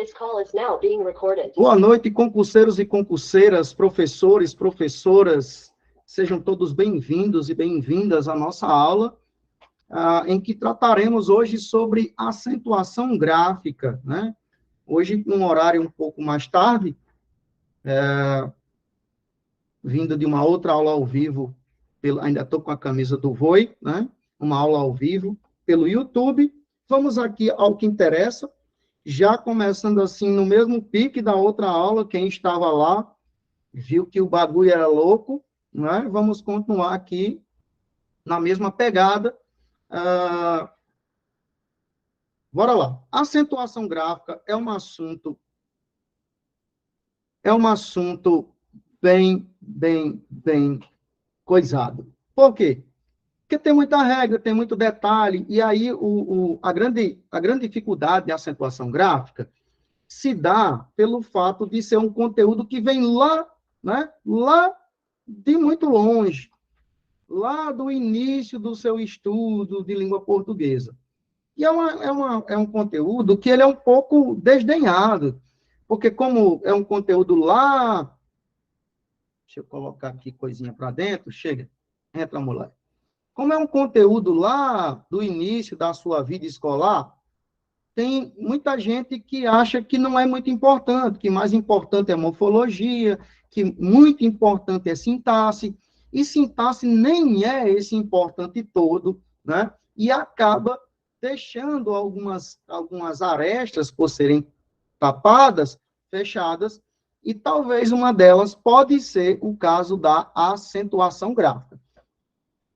This call is now being recorded. Boa noite, concurseiros e concurseiras, professores, professoras. Sejam todos bem-vindos e bem-vindas à nossa aula, em que trataremos hoje sobre acentuação gráfica, né? Hoje, num horário um pouco mais tarde, vindo de uma outra aula ao vivo, ainda estou com a camisa do Voi, né? Uma aula ao vivo pelo YouTube. Vamos aqui ao que interessa. Já começando assim, no mesmo pique da outra aula, quem estava lá viu que o bagulho era louco, né? Vamos continuar aqui na mesma pegada. Bora lá. Acentuação gráfica é um assunto bem coisado. Por quê? Porque tem muita regra, tem muito detalhe, e aí a grande dificuldade de acentuação gráfica se dá pelo fato de ser um conteúdo que vem lá, né? Lá de muito longe, lá do início do seu estudo de língua portuguesa. E é um conteúdo que ele é um pouco desdenhado, porque como é um conteúdo lá... Deixa eu colocar aqui coisinha para dentro, chega, entra, mulher. Como é um conteúdo lá do início da sua vida escolar, tem muita gente que acha que não é muito importante, que mais importante é morfologia, que muito importante é sintaxe, e sintaxe nem é esse importante todo, né? E acaba deixando algumas arestas por serem tapadas, fechadas, e talvez uma delas pode ser o caso da acentuação gráfica.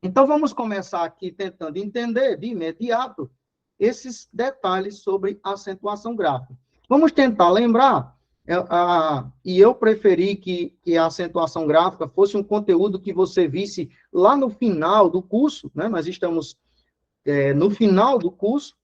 Então, vamos começar aqui tentando entender de imediato esses detalhes sobre acentuação gráfica. Vamos tentar lembrar, e eu preferi que a acentuação gráfica fosse um conteúdo que você visse lá no final do curso, né? Nós estamos no final do curso,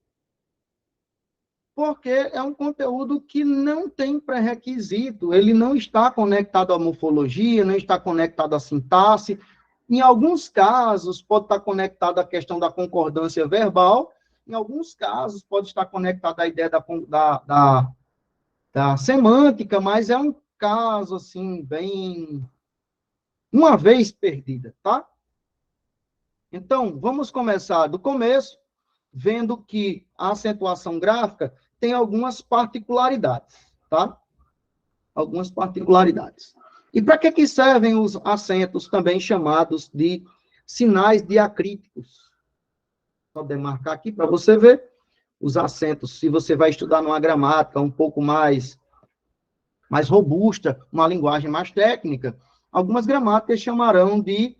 porque é um conteúdo que não tem pré-requisito, ele não está conectado à morfologia, não está conectado à sintaxe. Em alguns casos, pode estar conectado à questão da concordância verbal, em alguns casos, pode estar conectado à ideia da semântica, mas é um caso, assim, bem... uma vez perdida, tá? Então, vamos começar do começo, vendo que a acentuação gráfica tem algumas particularidades, tá? Algumas particularidades. E para que servem os acentos também chamados de sinais diacríticos? Vou demarcar aqui para você ver os acentos. Se você vai estudar numa gramática um pouco mais robusta, uma linguagem mais técnica, algumas gramáticas chamarão de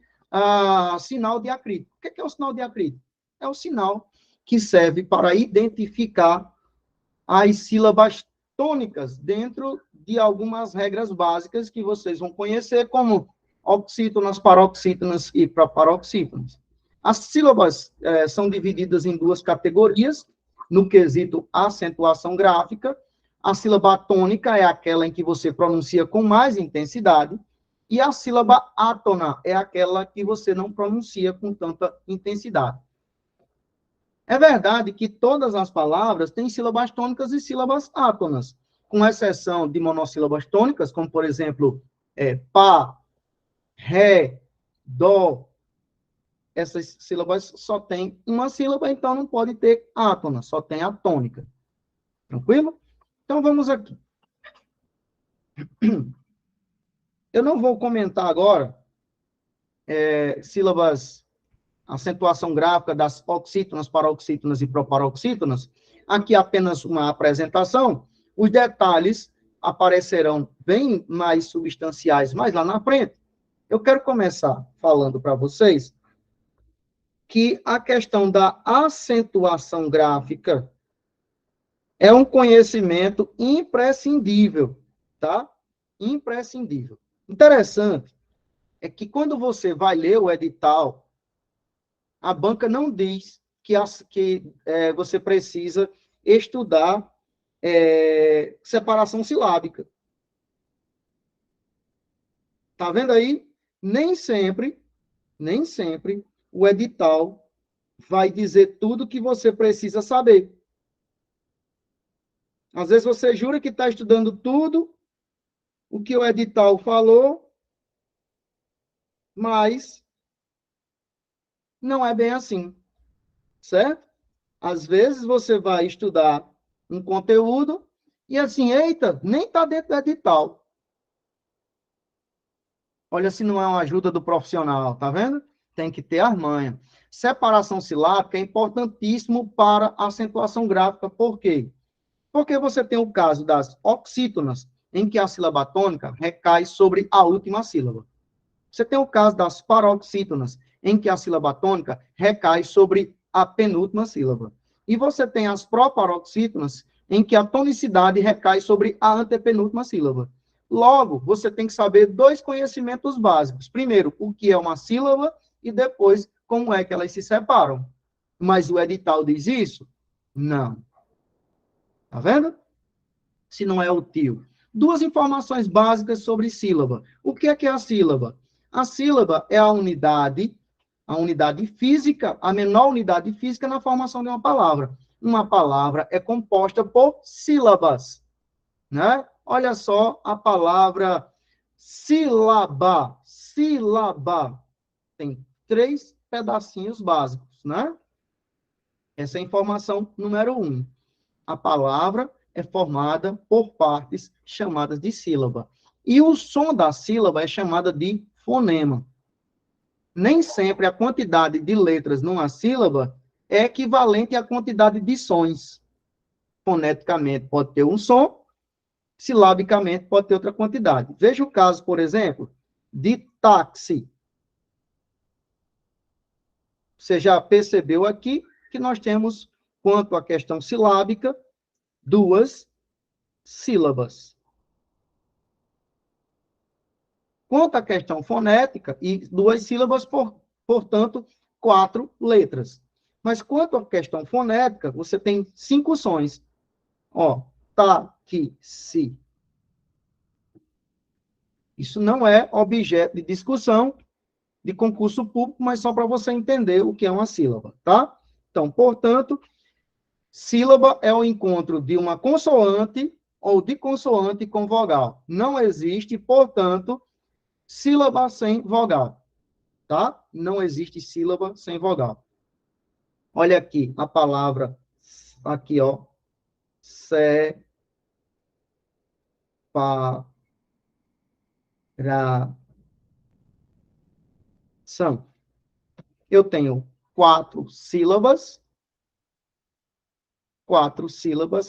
sinal diacrítico. O que é o sinal diacrítico? É o sinal que serve para identificar as sílabas tônicas dentro de algumas regras básicas que vocês vão conhecer, como oxítonas, paroxítonas e proparoxítonas. As sílabas são divididas em duas categorias, no quesito acentuação gráfica. A sílaba tônica é aquela em que você pronuncia com mais intensidade, e a sílaba átona é aquela que você não pronuncia com tanta intensidade. É verdade que todas as palavras têm sílabas tônicas e sílabas átonas, com exceção de monossílabas tônicas, como, por exemplo, pá, ré, dó. Essas sílabas só têm uma sílaba, então não pode ter átona, só tem a tônica. Tranquilo? Então, vamos aqui. Eu não vou comentar agora sílabas, acentuação gráfica das oxítonas, paroxítonas e proparoxítonas. Aqui apenas uma apresentação. Os detalhes aparecerão bem mais substanciais mais lá na frente. Eu quero começar falando para vocês que a questão da acentuação gráfica é um conhecimento imprescindível, tá? Imprescindível. Interessante é que quando você vai ler o edital, a banca não diz que você precisa estudar separação silábica. Tá vendo aí? Nem sempre o edital vai dizer tudo que você precisa saber. Às vezes você jura que está estudando tudo o que o edital falou, mas não é bem assim, certo? Às vezes você vai estudar um conteúdo e assim, eita, nem está dentro do edital. Olha se não é uma ajuda do profissional, tá vendo? Tem que ter as manhas. Separação silábica é importantíssimo para a acentuação gráfica. Por quê? Porque você tem o caso das oxítonas, em que a sílaba tônica recai sobre a última sílaba. Você tem o caso das paroxítonas, em que a sílaba tônica recai sobre a penúltima sílaba. E você tem as proparoxítonas, em que a tonicidade recai sobre a antepenúltima sílaba. Logo, você tem que saber dois conhecimentos básicos. Primeiro, o que é uma sílaba e depois, como é que elas se separam. Mas o edital diz isso? Não. Tá vendo? Se não é útil. Duas informações básicas sobre sílaba. O que é a sílaba? A sílaba é a unidade física, a menor unidade física na formação de uma palavra. Uma palavra é composta por sílabas, né? Olha só a palavra sílaba. Sílaba. Tem 3 pedacinhos básicos, né? Essa é a informação número 1. A palavra é formada por partes chamadas de sílaba. E o som da sílaba é chamada de fonema. Nem sempre a quantidade de letras numa sílaba é equivalente à quantidade de sons. Foneticamente pode ter um som, silabicamente pode ter outra quantidade. Veja o caso, por exemplo, de táxi. Você já percebeu aqui que nós temos, quanto à questão silábica, 2 sílabas. Quanto à questão fonética, e 2 sílabas, portanto, 4 letras. Mas quanto à questão fonética, você tem 5 sons. Ó, tá, que, si. Isso não é objeto de discussão de concurso público, mas só para você entender o que é uma sílaba, tá? Então, portanto, sílaba é o encontro de uma consoante ou de consoante com vogal. Não existe, portanto, sílaba sem vogal, tá? Não existe sílaba sem vogal. Olha aqui a palavra, aqui, ó, separação. Eu tenho 4 sílabas,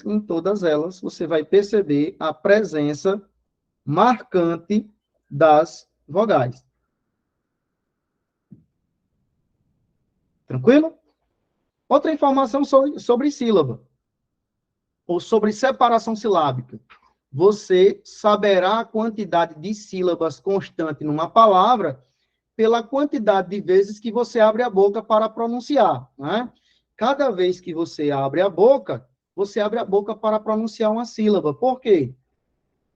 em todas elas você vai perceber a presença marcante das vogais. Tranquilo? Outra informação sobre sílaba, ou sobre separação silábica. Você saberá a quantidade de sílabas constante numa palavra pela quantidade de vezes que você abre a boca para pronunciar, né? Cada vez que você abre a boca para pronunciar uma sílaba. Por quê?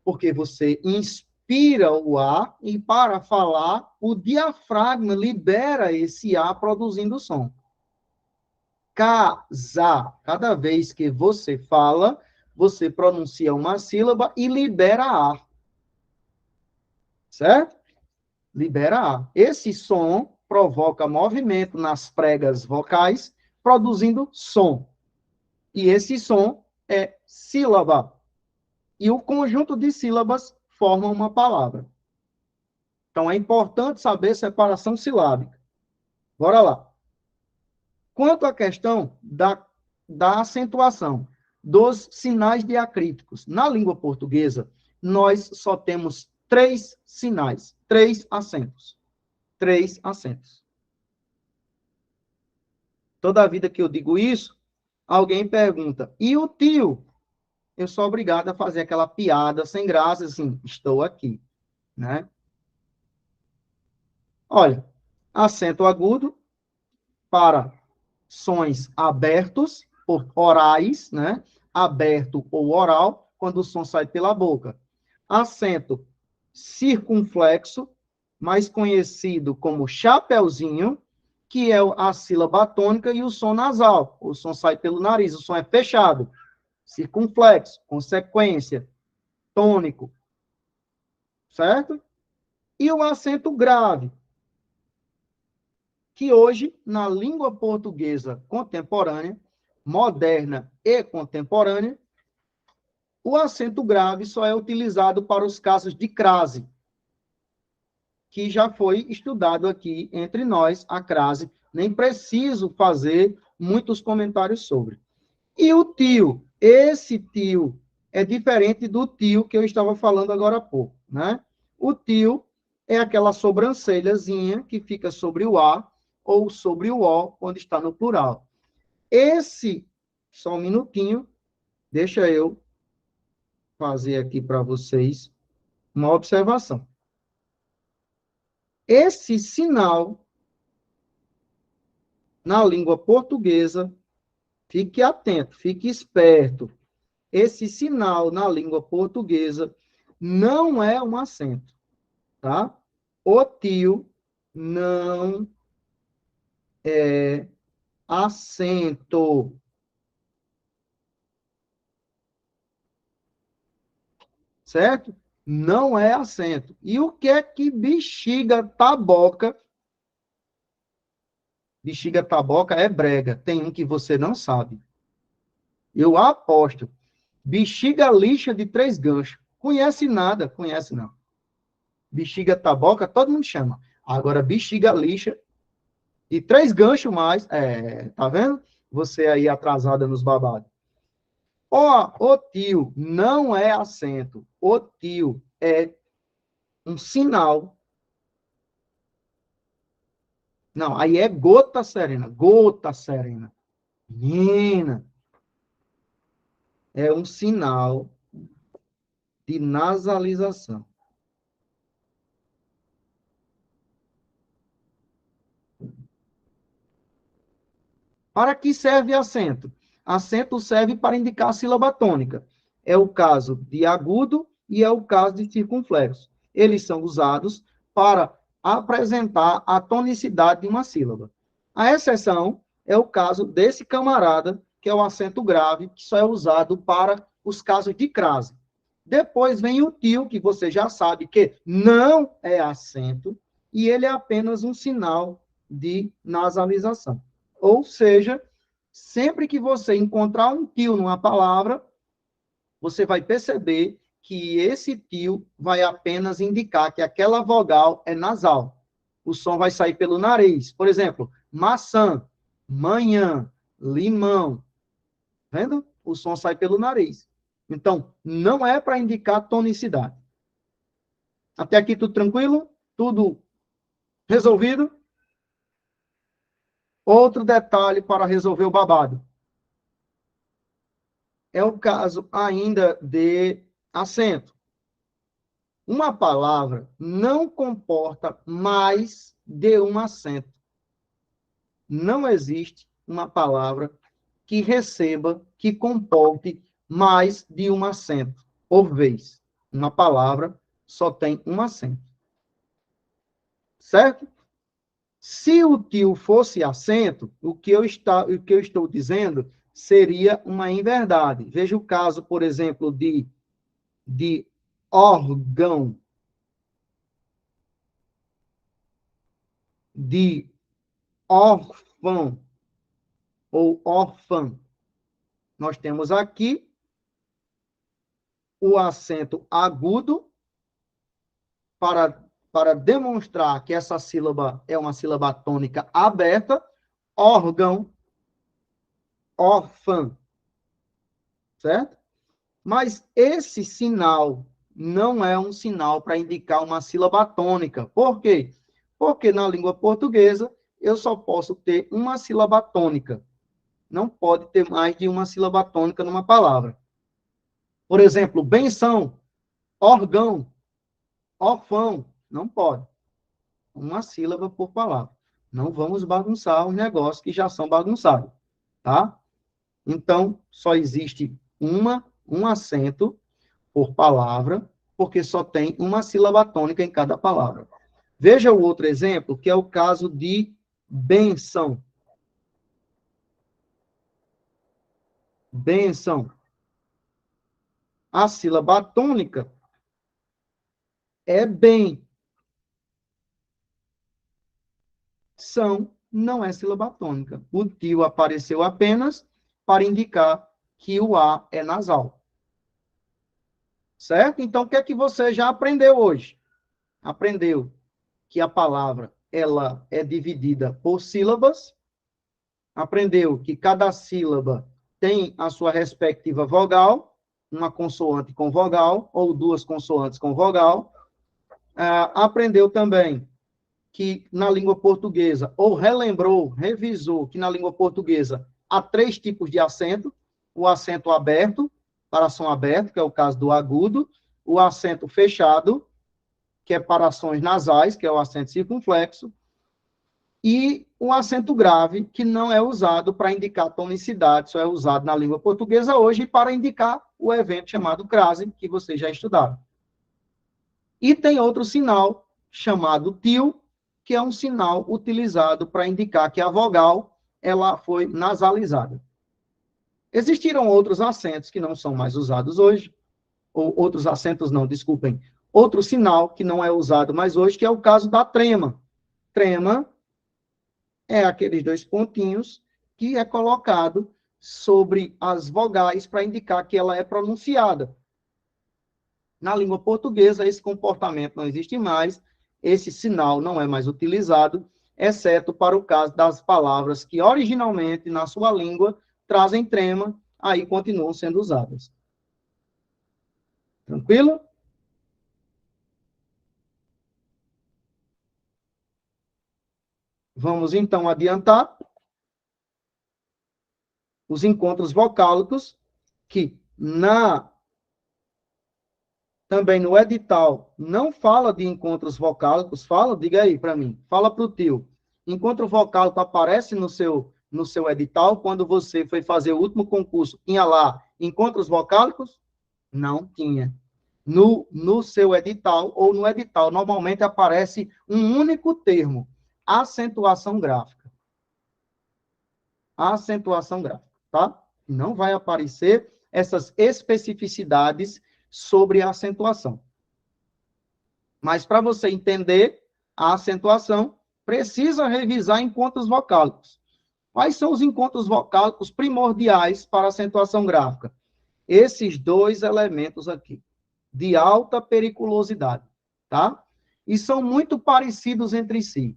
Porque você inspira o ar e, para falar, o diafragma libera esse ar produzindo som. Casa. Cada vez que você fala, você pronuncia uma sílaba e libera ar. Certo? Libera ar. Esse som provoca movimento nas pregas vocais, produzindo som. E esse som é sílaba. E o conjunto de sílabas forma uma palavra. Então, é importante saber separação silábica. Bora lá. Quanto à questão da acentuação dos sinais diacríticos, na língua portuguesa, nós só temos 3 sinais, 3 acentos. 3 acentos. Toda a vida que eu digo isso, alguém pergunta, e o tio? Eu sou obrigado a fazer aquela piada sem graça, assim, estou aqui, né? Olha, acento agudo para sons abertos, por orais, né? Aberto ou oral, quando o som sai pela boca. Acento circunflexo, mais conhecido como chapeuzinho, que é a sílaba tônica e o som nasal. O som sai pelo nariz, o som é fechado. circunflexo, consequência, tônico, certo? E o acento grave, que hoje, na língua portuguesa contemporânea, moderna e contemporânea, o acento grave só é utilizado para os casos de crase, que já foi estudado aqui entre nós, a crase, nem preciso fazer muitos comentários sobre. E o tio, esse tio é diferente do tio que eu estava falando agora há pouco, né? O tio é aquela sobrancelhazinha que fica sobre o A ou sobre o O, quando está no plural. Esse, só um minutinho, deixa eu fazer aqui para vocês uma observação. Esse sinal, na língua portuguesa, fique atento, fique esperto. Esse sinal, na língua portuguesa, não é um acento, tá? O tio não é acento. Certo? Não é acento. E o que é que bexiga taboca? Bexiga taboca é brega. Tem um que você não sabe. Eu aposto. Bexiga lixa de 3 ganchos. Conhece nada? Conhece não. Bexiga taboca, todo mundo chama. Agora, bexiga lixa de 3 ganchos mais. Tá vendo? Você aí atrasada nos babados. Ó, o tio não é acento. O tio é um sinal. Não, aí é gota serena. Gota serena. Menina, é um sinal de nasalização. Para que serve acento? Acento serve para indicar a sílaba tônica. É o caso de agudo e é o caso de circunflexo. Eles são usados para apresentar a tonicidade de uma sílaba. A exceção é o caso desse camarada, que é o acento grave, que só é usado para os casos de crase. Depois vem o tio, que você já sabe que não é acento, e ele é apenas um sinal de nasalização. Ou seja, sempre que você encontrar um tio numa palavra, você vai perceber que esse tio vai apenas indicar que aquela vogal é nasal. O som vai sair pelo nariz. Por exemplo, maçã, manhã, limão. Vendo? O som sai pelo nariz. Então, não é para indicar tonicidade. Até aqui tudo tranquilo? Tudo resolvido? Outro detalhe para resolver o babado. É o caso ainda de acento. Uma palavra não comporta mais de um acento. Não existe uma palavra que receba, que comporte mais de um acento por vez. Uma palavra só tem um acento. Certo? Se o tio fosse acento, o que eu estou dizendo seria uma inverdade. Veja o caso, por exemplo, de órgão, de órfão ou órfã. Nós temos aqui o acento agudo para demonstrar que essa sílaba é uma sílaba tônica aberta, órgão, órfã, certo? Mas esse sinal não é um sinal para indicar uma sílaba tônica. Por quê? Porque na língua portuguesa eu só posso ter uma sílaba tônica. Não pode ter mais de uma sílaba tônica numa palavra. Por exemplo, benção, órgão, órfão, não pode. Uma sílaba por palavra. Não vamos bagunçar os negócios que já são bagunçados, tá? Então, só existe um acento por palavra, porque só tem uma sílaba tônica em cada palavra. Veja o outro exemplo, que é o caso de benção. Benção. A sílaba tônica é bem. São não é sílaba tônica. O tio apareceu apenas para indicar que o A é nasal. Certo? Então, o que é que você já aprendeu hoje? Aprendeu que a palavra ela é dividida por sílabas. Aprendeu que cada sílaba tem a sua respectiva vogal, uma consoante com vogal, ou duas consoantes com vogal. Aprendeu também que na língua portuguesa, ou relembrou, revisou, que na língua portuguesa há 3 tipos de acento: o acento aberto, para som aberto, que é o caso do agudo; o acento fechado, que é para sons nasais, que é o acento circunflexo; e o acento grave, que não é usado para indicar tonicidade, só é usado na língua portuguesa hoje para indicar o evento chamado crase, que vocês já estudaram. E tem outro sinal chamado til, que é um sinal utilizado para indicar que a vogal ela foi nasalizada. Existiram outros acentos que não são mais usados hoje, ou outros acentos não, desculpem, outro sinal que não é usado mais hoje, que é o caso da trema. Trema é aqueles 2 pontinhos que é colocado sobre as vogais para indicar que ela é pronunciada. Na língua portuguesa, esse comportamento não existe mais, esse sinal não é mais utilizado, exceto para o caso das palavras que originalmente, na sua língua, trazem trema, aí continuam sendo usadas. Tranquilo? Vamos, então, adiantar os encontros vocálicos, que também no edital não fala de encontros vocálicos, fala, diga aí para mim, fala para o tio. Encontro vocálico aparece no seu edital quando você foi fazer o último concurso? Tinha lá encontros vocálicos? Não tinha. No seu edital, ou no edital, normalmente aparece um único termo: acentuação gráfica. Acentuação gráfica, tá? Não vai aparecer essas especificidades sobre a acentuação. Mas para você entender a acentuação, precisa revisar encontros vocálicos. Quais são os encontros vocálicos primordiais para a acentuação gráfica? Esses 2 elementos aqui, de alta periculosidade, tá? E são muito parecidos entre si.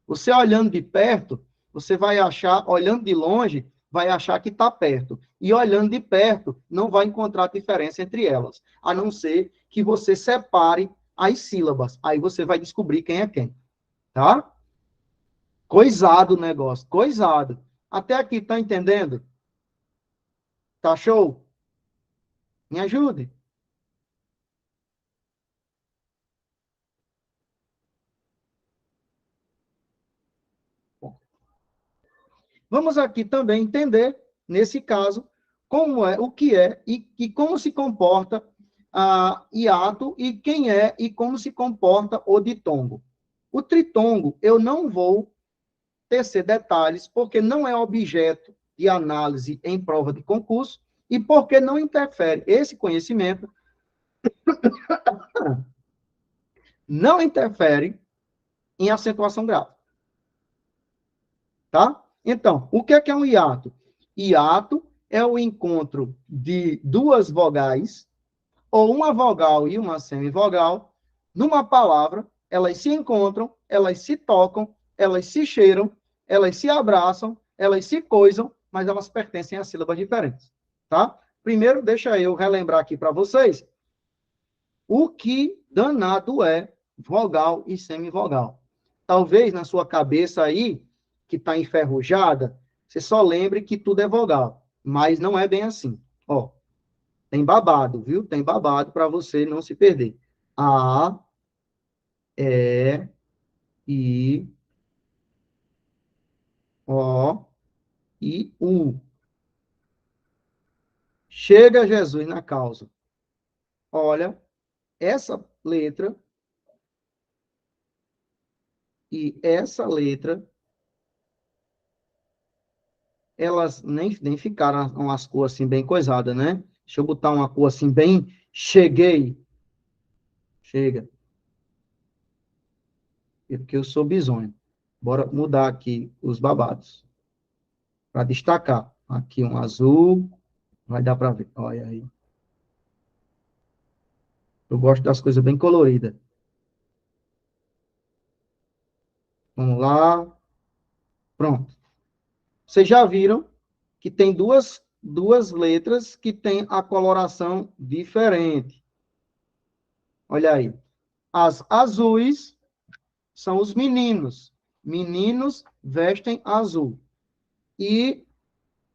Você olhando de perto, você vai achar, olhando de longe, vai achar que está perto. E olhando de perto, não vai encontrar diferença entre elas, a não ser que você separe as sílabas. Aí você vai descobrir quem é quem, tá? Coisado o negócio, coisado. Até aqui, tá entendendo? Tá show? Me ajude. Vamos aqui também entender, nesse caso, como é, o que é e como se comporta a hiato, e quem é e como se comporta o ditongo. O tritongo, eu não vou tecer detalhes, porque não é objeto de análise em prova de concurso e porque não interfere. Esse conhecimento não interfere em acentuação grave. Tá? Então, o que é um hiato? Hiato é o encontro de 2 vogais, ou uma vogal e uma semivogal, numa palavra, elas se encontram, elas se tocam, elas se cheiram, elas se abraçam, elas se coisam, mas elas pertencem a sílabas diferentes, tá? Primeiro, deixa eu relembrar aqui para vocês o que danado é vogal e semivogal. Talvez na sua cabeça aí, que está enferrujada, você só lembre que tudo é vogal, mas não é bem assim. Ó, tem babado, viu? Tem babado para você não se perder. A, E, I, O e U. Chega Jesus na causa. Olha, essa letra e essa letra, elas nem ficaram umas cores assim bem coisadas, né? Deixa eu botar uma cor assim bem, cheguei. Chega. Porque eu sou bizonho. Bora mudar aqui os babados. Para destacar. Aqui um azul. Vai dar para ver. Olha aí. Eu gosto das coisas bem coloridas. Vamos lá. Pronto. Vocês já viram que tem duas letras que têm a coloração diferente. Olha aí. As azuis são os meninos. Meninos vestem azul. E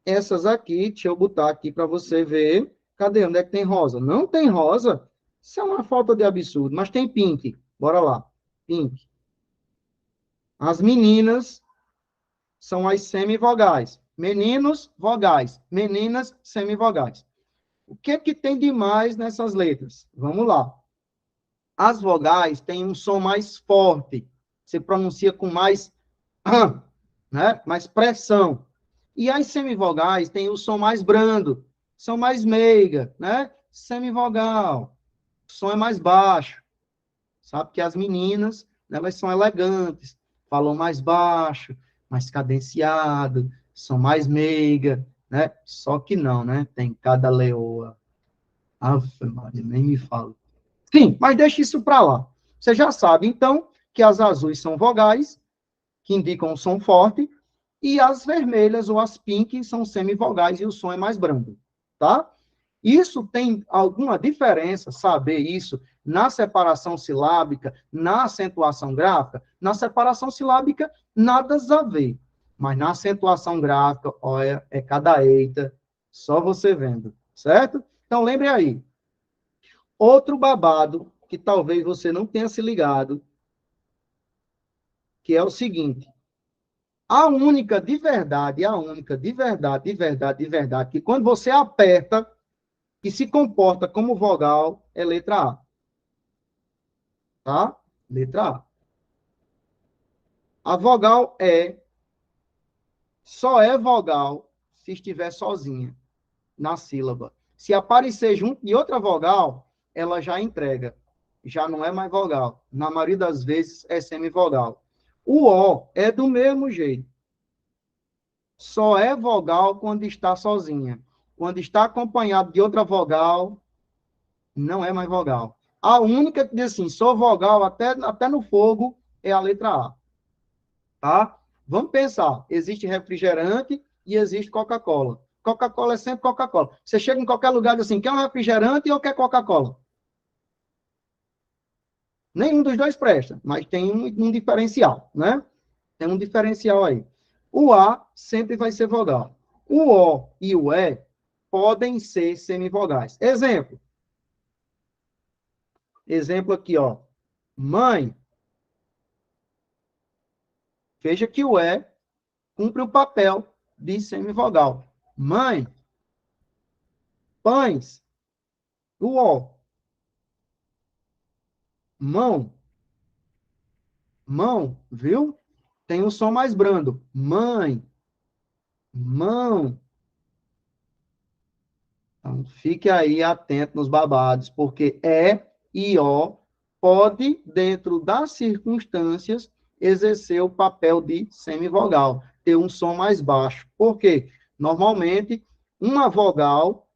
essas aqui, deixa eu botar aqui para você ver. Cadê? Onde é que tem rosa? Não tem rosa. Isso é uma falta de absurdo. Mas tem pink. Bora lá. Pink. As meninas são as semivogais. Meninos, vogais. Meninas, semivogais. O que é que tem de mais nessas letras? Vamos lá. As vogais têm um som mais forte. Você pronuncia com mais, né? Mais pressão. E as semivogais têm o som mais brando. São mais meiga, né? Semivogal. O som é mais baixo. Sabe que as meninas, elas são elegantes. Falam mais baixo, mais cadenciado. São mais meiga, né? Só que não, né? Tem cada leoa. Ave Maria, nem me fala. Sim, mas deixa isso para lá. Você já sabe, então, que as azuis são vogais, que indicam um som forte, e as vermelhas ou as pink são semivogais e o som é mais brando, tá? Isso tem alguma diferença, saber isso, na separação silábica, na acentuação gráfica? Na separação silábica, nada a ver. Mas na acentuação gráfica, olha, é cada eita, só você vendo, certo? Então, lembre aí. Outro babado, que talvez você não tenha se ligado, que é o seguinte. A única de verdade, que quando você aperta, que se comporta como vogal, é letra A. Tá? Letra A. A vogal só é vogal se estiver sozinha na sílaba. Se aparecer junto de outra vogal, ela já entrega. Já não é mais vogal. Na maioria das vezes é semivogal. O O é do mesmo jeito. Só é vogal quando está sozinha. Quando está acompanhado de outra vogal, não é mais vogal. A única que diz assim, sou vogal até no fogo, é a letra A. Tá? Vamos pensar. Existe refrigerante e existe Coca-Cola. Coca-Cola é sempre Coca-Cola. Você chega em qualquer lugar e diz assim, quer um refrigerante ou quer Coca-Cola? Nenhum dos dois presta, mas tem um diferencial, né? Tem um diferencial aí. O A sempre vai ser vogal. O O e o E podem ser semivogais. Exemplo. Exemplo aqui, ó. Mãe. Veja que o E cumpre o papel de semivogal. Mãe. Pães. O O. Mão. Mão, viu? Tem um som mais brando. Mãe. Mão. Então, fique aí atento nos babados, porque E e O pode, dentro das circunstâncias, exercer o papel de semivogal, ter um som mais baixo. Por quê? Normalmente, uma vogal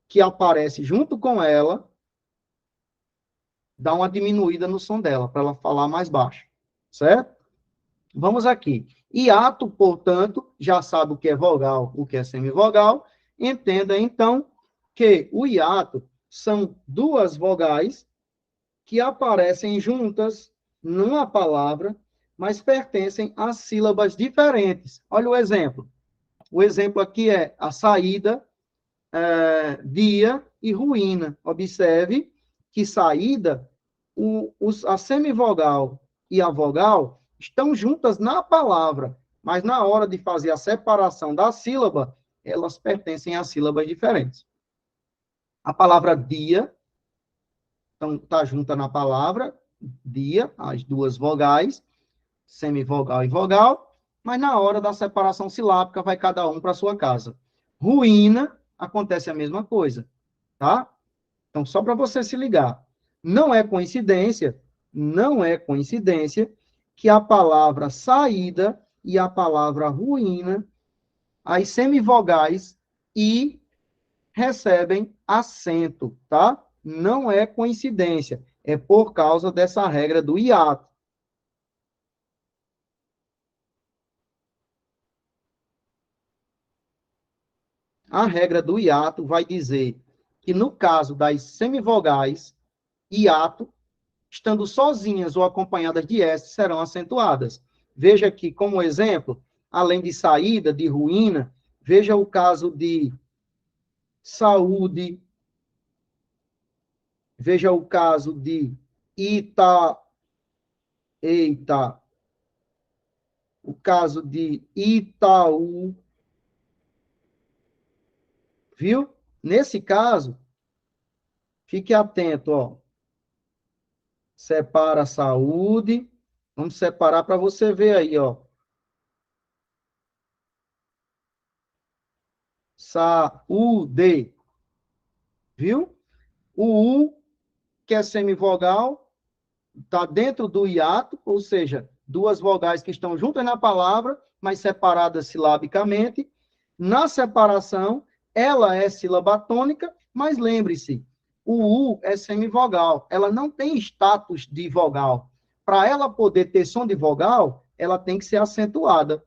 que aparece junto com ela dá uma diminuída no som dela, para ela falar mais baixo. Certo? Vamos aqui. Hiato, portanto, já sabe o que é vogal, o que é semivogal. Entenda, então, que o hiato são duas vogais que aparecem juntas numa palavra, mas pertencem a sílabas diferentes. Olha o exemplo. O exemplo aqui é a saída, dia e ruína. Observe que saída, a semivogal e a vogal estão juntas na palavra, mas na hora de fazer a separação da sílaba, elas pertencem a sílabas diferentes. A palavra dia, então está junta na palavra, dia, as duas vogais, semivogal e vogal, mas na hora da separação silábica vai cada um para sua casa. Ruína, acontece a mesma coisa. tá? Então, só para você se ligar. Não é coincidência que a palavra saída e a palavra ruína, as semivogais e recebem acento, tá? Não é coincidência, é por causa dessa regra do hiato. A regra do hiato vai dizer que no caso das semivogais, hiato, estando sozinhas ou acompanhadas de S, serão acentuadas. Veja aqui como exemplo, além de saída, de ruína, veja o caso de saúde, veja o caso de eita, o caso de Itaú, viu? Nesse caso, fique atento, ó. Separa a saúde. Vamos separar para você ver aí, ó. Saúde. Viu? O U, que é semivogal, está dentro do hiato, ou seja, duas vogais que estão juntas na palavra, mas separadas silabicamente. Na separação, ela é sílaba tônica, mas lembre-se, o U é semivogal, ela não tem status de vogal. Para ela poder ter som de vogal, ela tem que ser acentuada.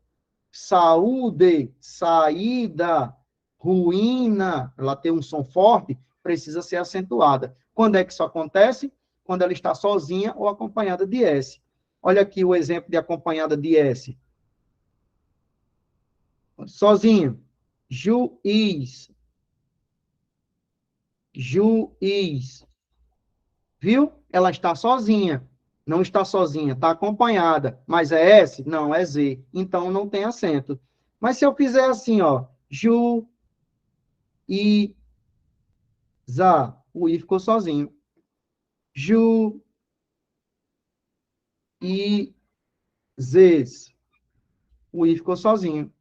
Saúde, saída, ruína, ela tem um som forte, precisa ser acentuada. Quando é que isso acontece? Quando ela está sozinha ou acompanhada de S. Olha aqui o exemplo de acompanhada de S. Sozinho. Juiz. Juiz. Viu? Ela está sozinha. Não está sozinha, está acompanhada. Mas é S? Não, é Z. Então não tem acento. Mas se eu fizer assim, ó. Ju, I, za. O I ficou sozinho. Ju, I, zes. O I ficou sozinho.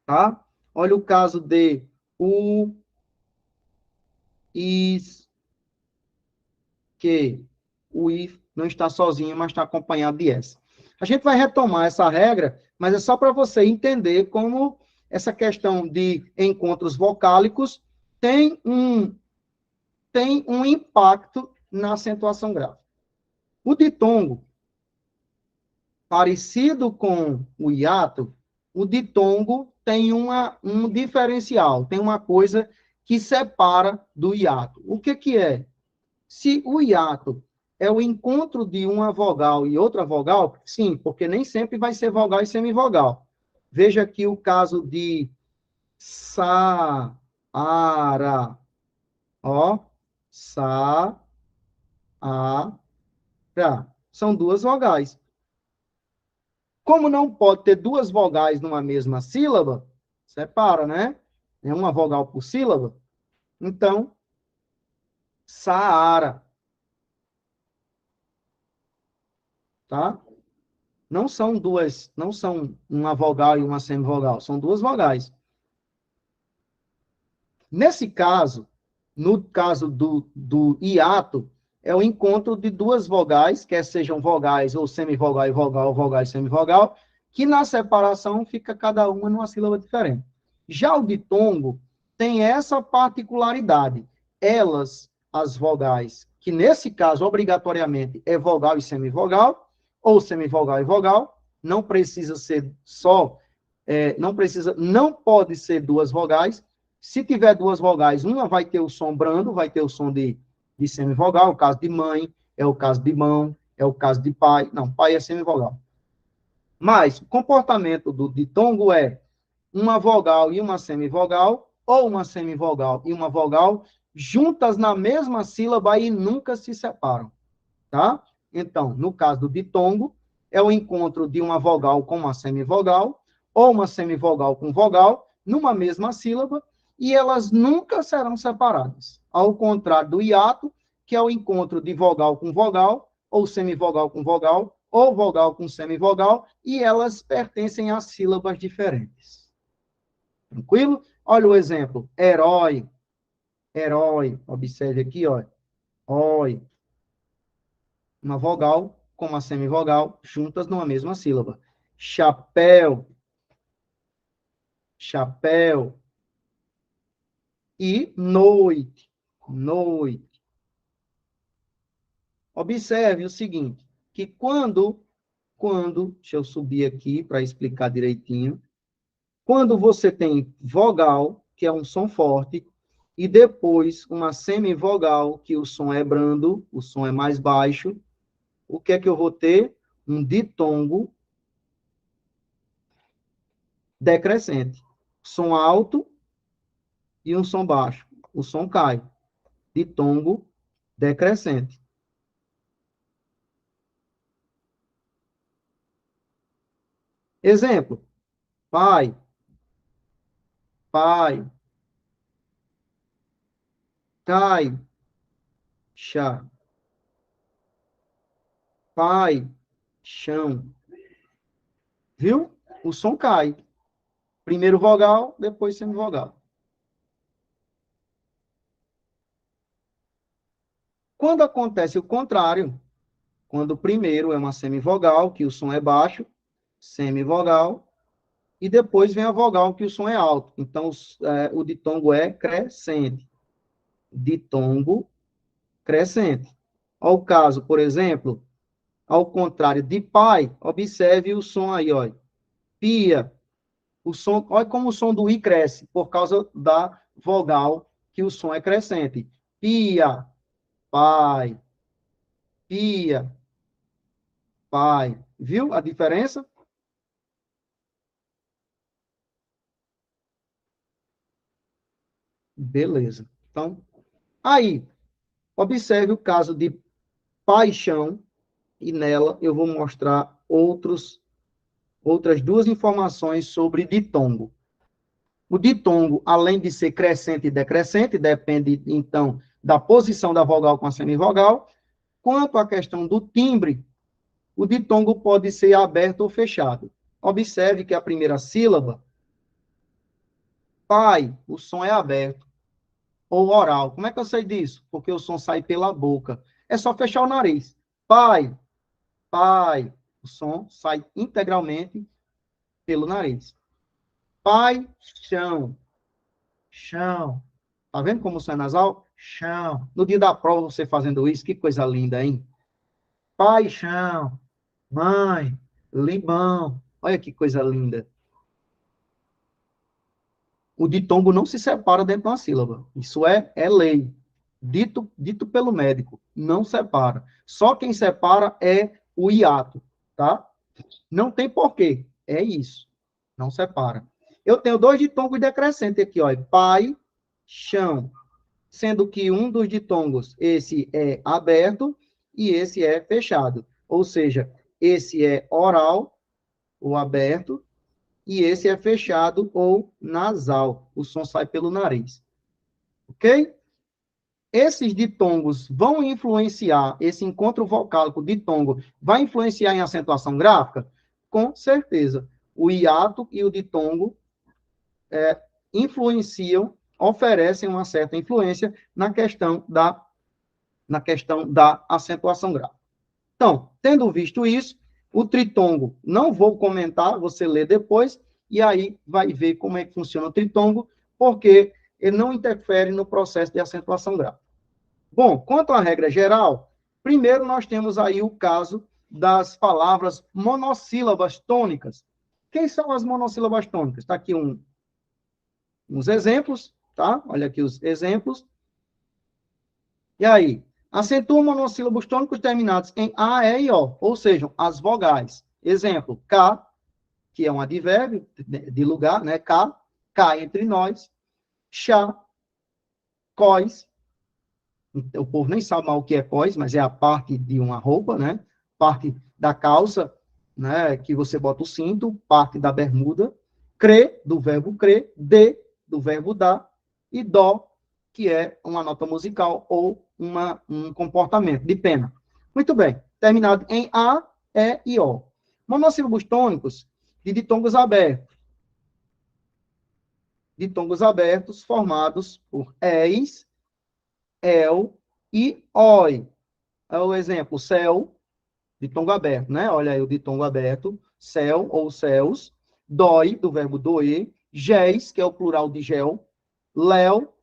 Tá? Olha o caso de U, is, que. O I não está sozinho, mas está acompanhado de S. A gente vai retomar essa regra, mas é só para você entender como essa questão de encontros vocálicos tem um impacto na acentuação gráfica. O ditongo, parecido com o hiato, o ditongo tem um diferencial, tem uma coisa que separa do hiato. O que é? Se o hiato é o encontro de uma vogal e outra vogal, sim, porque nem sempre vai ser vogal e semivogal. Veja aqui o caso de sa, ara, ó, sa, a, ra. São duas vogais. Como não pode ter duas vogais numa mesma sílaba, separa, né? É uma vogal por sílaba. Então, saara, tá? Não são uma vogal e uma semivogal, são duas vogais. Nesse caso, no caso do hiato, é o encontro de duas vogais, quer sejam vogais ou semivogal e vogal, vogal e semivogal, que na separação fica cada uma numa sílaba diferente. Já o ditongo tem essa particularidade. Elas, as vogais, que nesse caso, obrigatoriamente, é vogal e semivogal, ou semivogal e vogal, não precisa ser só, não pode ser duas vogais. Se tiver duas vogais, uma vai ter o som brando, vai ter o som de semivogal, o caso de mãe, é o caso de mão, é o caso de pai. Não, pai é semivogal. Mas o comportamento do ditongo é uma vogal e uma semivogal, ou uma semivogal e uma vogal, juntas na mesma sílaba e nunca se separam, tá? Então, no caso do ditongo, é o encontro de uma vogal com uma semivogal, ou uma semivogal com vogal, numa mesma sílaba, e elas nunca serão separadas. Ao contrário do hiato, que é o encontro de vogal com vogal, ou semivogal com vogal, ou vogal com semivogal, e elas pertencem a sílabas diferentes. Tranquilo? Olha o exemplo. Herói, Herói. Observe aqui, ó. Oi. Uma vogal com uma semivogal juntas numa mesma sílaba. Chapéu. Chapéu. E noite. Noite. Observe o seguinte, que quando, deixa eu subir aqui para explicar direitinho, quando você tem vogal, que é um som forte, e depois uma semivogal, que o som é brando, o som é mais baixo, o que é que eu vou ter? Um ditongo decrescente. Som alto e um som baixo. O som cai. Ditongo decrescente. Exemplo. Pai. Pai. Cai. Chá. Pai. Chão. Viu? O som cai. Primeiro vogal, depois semivogal. Quando acontece o contrário, quando o primeiro é uma semivogal, que o som é baixo, semivogal, e depois vem a vogal, que o som é alto. Então, o ditongo é crescente. Ditongo crescente. Olha o caso, por exemplo, ao contrário de pai, observe o som aí, ó. Pia. O som, olha como o som do i cresce, por causa da vogal, que o som é crescente. Pia, pai. Pia, pai. Viu a diferença? Beleza. Então, aí, observe o caso de paixão, e nela eu vou mostrar outras duas informações sobre ditongo. O ditongo, além de ser crescente e decrescente, depende, então, da posição da vogal com a semivogal. Quanto à questão do timbre, o ditongo pode ser aberto ou fechado. Observe que a primeira sílaba, pai, o som é aberto. Ou oral. Como é que eu sei disso? Porque o som sai pela boca. É só fechar o nariz. Pai, pai. O som sai integralmente pelo nariz. Pai, chão. Chão. Tá vendo como o som é nasal? Chão. No dia da prova, você fazendo isso, que coisa linda, hein? Pai, chão. Mãe, limão. Olha que coisa linda. O ditongo não se separa dentro de uma sílaba. Isso é lei. Dito pelo médico. Não separa. Só quem separa é o hiato, tá? Não tem porquê. É isso. Não separa. Eu tenho dois ditongos decrescentes aqui, ó. Pai, chão. Sendo que um dos ditongos, esse é aberto e esse é fechado. Ou seja, esse é oral, ou aberto, e esse é fechado ou nasal. O som sai pelo nariz. Ok? Esses ditongos vão influenciar, esse encontro vocálico ditongo vai influenciar em acentuação gráfica? Com certeza. O hiato e o ditongo influenciam, oferecem uma certa influência na questão da acentuação gráfica. Então, tendo visto isso, o tritongo, não vou comentar, você lê depois, e aí vai ver como é que funciona o tritongo, porque ele não interfere no processo de acentuação gráfica. Bom, quanto à regra geral, primeiro nós temos aí o caso das palavras monossílabas tônicas. Quem são as monossílabas tônicas? Está aqui uns exemplos, tá? Olha aqui os exemplos. E aí, acentua monossílabos tônicos terminados em A, E e O, ou seja, as vogais. Exemplo, K, que é um advérbio de lugar, né? K, K entre nós. Chá, cós. O povo nem sabe mal o que é cós, mas é a parte de uma roupa, né? Parte da calça, né? Que você bota o cinto, parte da bermuda. Cre, do verbo crer. De, do verbo dar. E dó, que é uma nota musical ou um comportamento de pena. Muito bem. Terminado em A, E e O. Monossílabos tônicos de ditongos abertos. Ditongos abertos formados por ES el e oi. É o exemplo, céu, ditongo aberto, né? Olha aí o ditongo aberto, céu ou céus, dói, do verbo doer, géis, que é o plural de gel, léu,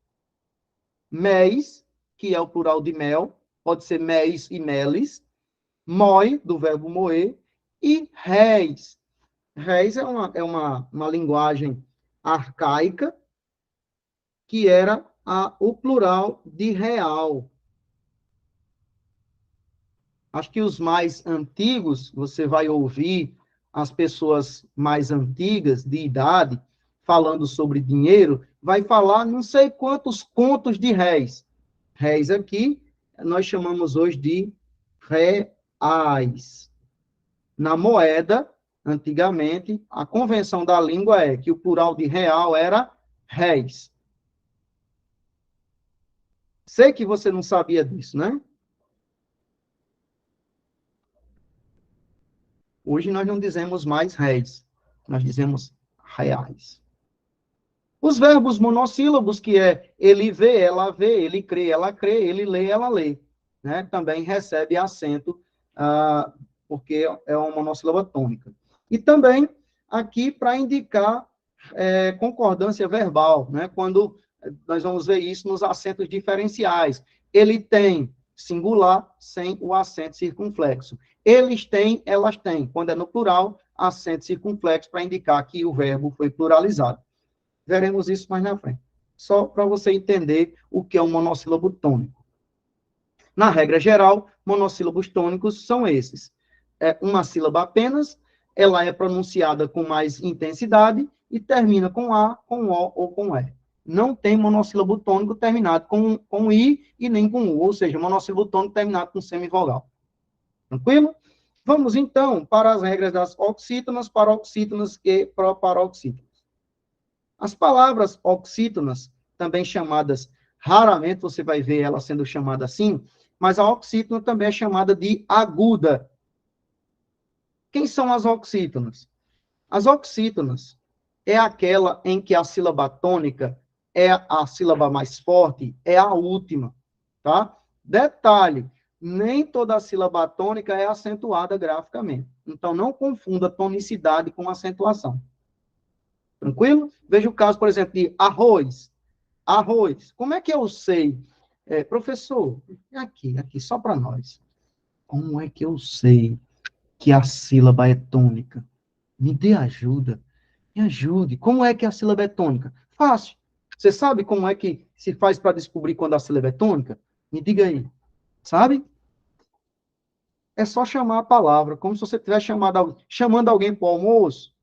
mês, que é o plural de mel, pode ser mês e meles, moi, do verbo moer, e réis. Réis é uma linguagem arcaica, que era o plural de real. Acho que os mais antigos, você vai ouvir as pessoas mais antigas, de idade, falando sobre dinheiro, vai falar não sei quantos contos de réis. Réis aqui, nós chamamos hoje de reais. Na moeda, antigamente, a convenção da língua é que o plural de real era réis. Sei que você não sabia disso, né? Hoje nós não dizemos mais réis, nós dizemos reais. Os verbos monossílabos, que é ele vê, ele crê, ele lê, ela lê, né? Também recebe acento, porque é uma monossílaba tônica. E também aqui para indicar concordância verbal, né? Quando nós vamos ver isso nos acentos diferenciais. Ele tem singular sem o acento circunflexo. Eles têm, elas têm. Quando é no plural, acento circunflexo para indicar que o verbo foi pluralizado. Veremos isso mais na frente. Só para você entender o que é um monossílabo tônico. Na regra geral, monossílabos tônicos são esses. É uma sílaba apenas, ela é pronunciada com mais intensidade e termina com A, com O ou com E. Não tem monossílabo tônico terminado com I e nem com U, ou seja, monossílabo tônico terminado com semivogal. Tranquilo? Vamos, então, para as regras das oxítonas, paroxítonas e proparoxítonas. As palavras oxítonas, também chamadas, raramente você vai ver ela sendo chamada assim, mas a oxítona também é chamada de aguda. Quem são as oxítonas? As oxítonas é aquela em que a sílaba tônica é a sílaba mais forte, é a última, tá? Detalhe, nem toda a sílaba tônica é acentuada graficamente. Então, não confunda tonicidade com acentuação. Tranquilo? Veja o caso, por exemplo, de arroz. Arroz. Como é que eu sei? Professor, aqui, só para nós. Como é que eu sei que a sílaba é tônica? Me dê ajuda. Me ajude. Como é que a sílaba é tônica? Fácil. Você sabe como é que se faz para descobrir quando a sílaba é tônica? Me diga aí. Sabe? É só chamar a palavra, como se você estivesse chamando alguém para o almoço.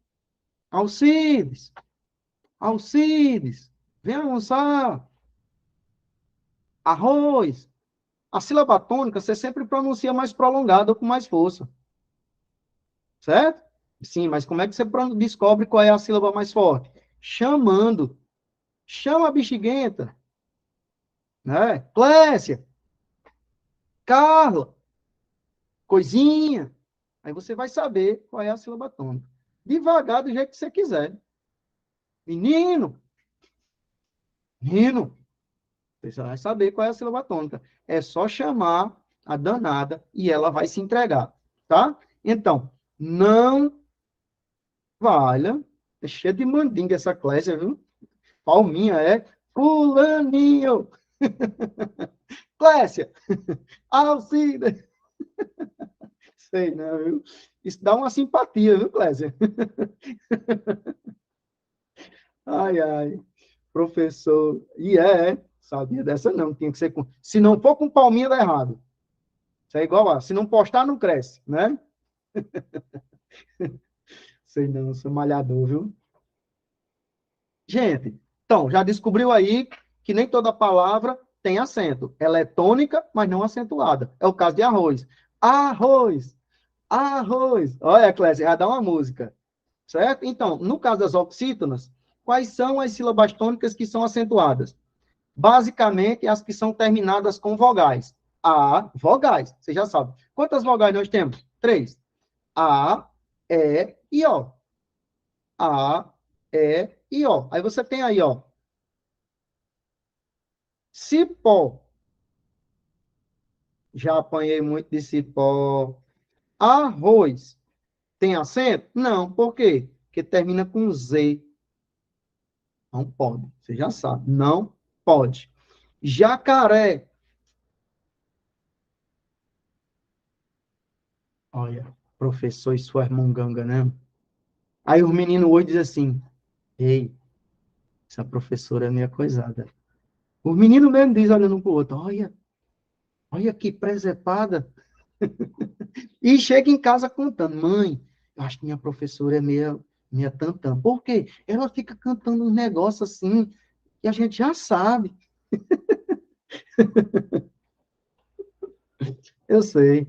Alcides, Alcides, vem almoçar. Arroz. A sílaba tônica você sempre pronuncia mais prolongada ou com mais força. Certo? Sim, mas como é que você descobre qual é a sílaba mais forte? Chamando. Chama a bexiguenta. Né? Clécia. Carla. Coisinha. Aí você vai saber qual é a sílaba tônica. Devagar, do jeito que você quiser. Menino. Menino. Você vai saber qual é a sílaba tônica. É só chamar a danada e ela vai se entregar. Tá? Então, não valha. É cheia de mandinga essa Clésia, viu? Palminha é fulaninho. Clésia. Alcida. Sei não, viu? Isso dá uma simpatia, viu, Clésia? Ai, ai. Professor. Sabia dessa não. Tinha que ser com... Se não for com palminha, dá errado. Isso é igual a... Se não postar, não cresce, né? Sei não, sou malhador, viu? Gente, então, já descobriu aí que nem toda palavra tem acento. Ela é tônica, mas não acentuada. É o caso de arroz. Arroz, arroz. Olha, Clésia, já dá uma música. Certo? Então, no caso das oxítonas, quais são as sílabas tônicas que são acentuadas? Basicamente, as que são terminadas com vogais. A, vogais, você já sabe. Quantas vogais nós temos? 3. A, E e O. A, E e O. Aí você tem aí, ó. Cipó. Já apanhei muito de cipó. Arroz. Tem acento? Não. Por quê? Porque termina com Z. Não pode. Você já sabe. Não pode. Jacaré. Olha, professor e sua irmãnganga, né? Aí os meninos hoje dizem assim, ei, essa professora é minha coisada. Os meninos mesmo dizem, olhando um para o outro, olha, olha que presepada. E chega em casa contando, mãe, eu acho que minha professora é meia tantã. Por quê? Ela fica cantando um negócio assim, que a gente já sabe. Eu sei.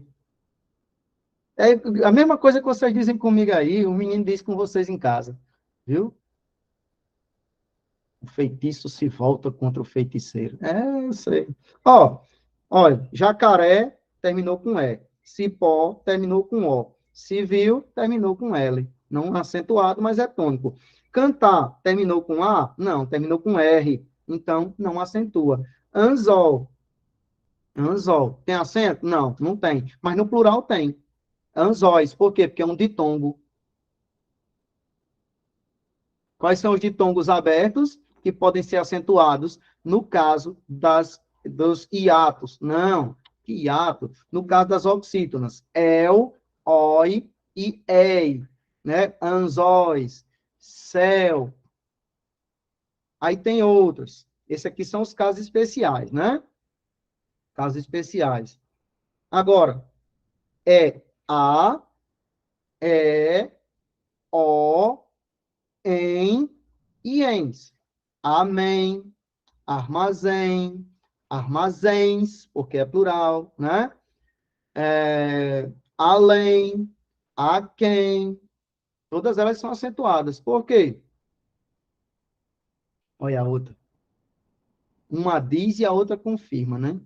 É a mesma coisa que vocês dizem comigo aí, o menino diz com vocês em casa. Viu? O feitiço se volta contra o feiticeiro. É, eu sei. Ó, olha, jacaré terminou com E. Cipó terminou com O. Civil terminou com L. Não acentuado, mas é tônico. Cantar terminou com A? Não, terminou com R. Então, não acentua. Anzol. Anzol. Tem acento? Não, não tem. Mas no plural tem. Anzóis. Por quê? Porque é um ditongo. Quais são os ditongos abertos que podem ser acentuados no caso dos hiatos? Não, que hiato? No caso das oxítonas. El, oi e ei, né? Anzóis, céu. Aí tem outros. Esses aqui são os casos especiais, né? Casos especiais. Agora, é a, é, o, em e ens. Amém, armazém, armazéns, porque é plural, né? Além, a quem, todas elas são acentuadas. Por quê? Olha a outra. Uma diz e a outra confirma, né?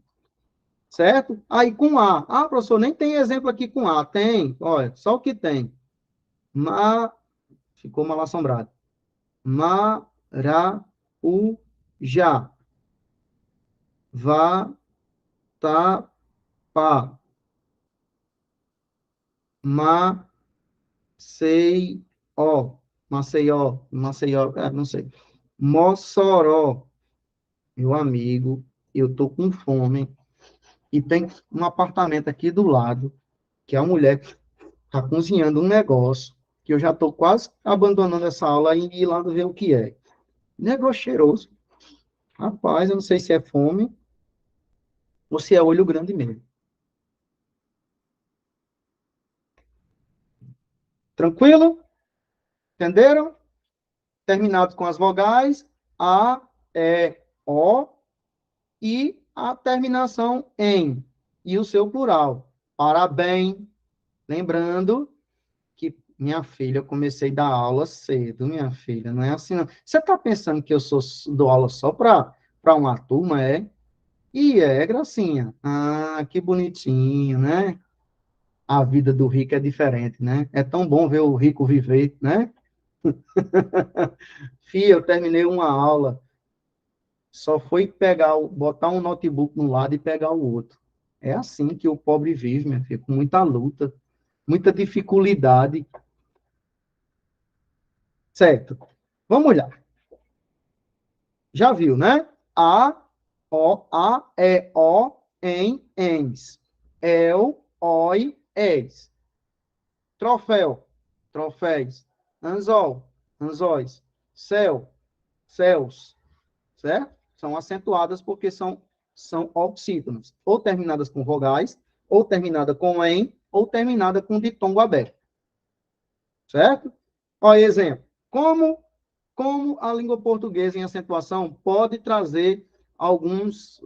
Certo? Aí com A. Ah, professor, nem tem exemplo aqui com A. Tem, olha, só o que tem. Ma, ficou mal assombrado. Maracujá. Vatapá. Maceió, Maceió, não sei. Mossoró, meu amigo, eu tô com fome e tem um apartamento aqui do lado que a mulher tá cozinhando um negócio que eu já tô quase abandonando essa aula e ir lá ver o que é. Negócio cheiroso. Rapaz, eu não sei se é fome ou se é olho grande mesmo. Tranquilo? Entenderam? Terminados com as vogais, A, E, O, e a terminação em, e o seu plural. Parabéns. Lembrando que, minha filha, eu comecei a dar aula cedo, minha filha, não é assim, não. Você está pensando que eu dou aula só para uma turma, é? E é, Gracinha. Ah, que bonitinho, né? A vida do rico é diferente, né? É tão bom ver o rico viver, né? Fia, eu terminei uma aula. Só foi botar um notebook no lado e pegar o outro. É assim que o pobre vive, minha filha, com muita luta, muita dificuldade. Certo. Vamos lá. Já viu, né? A, em, ens. El, oi, es. Troféu, troféis. Anzol, anzóis. Céu, céus. Certo? São acentuadas porque são oxítonos, ou terminadas com vogais, ou terminada com em, ou terminada com ditongo aberto. Certo? Olha, exemplo. Como a língua portuguesa em acentuação pode trazer alguns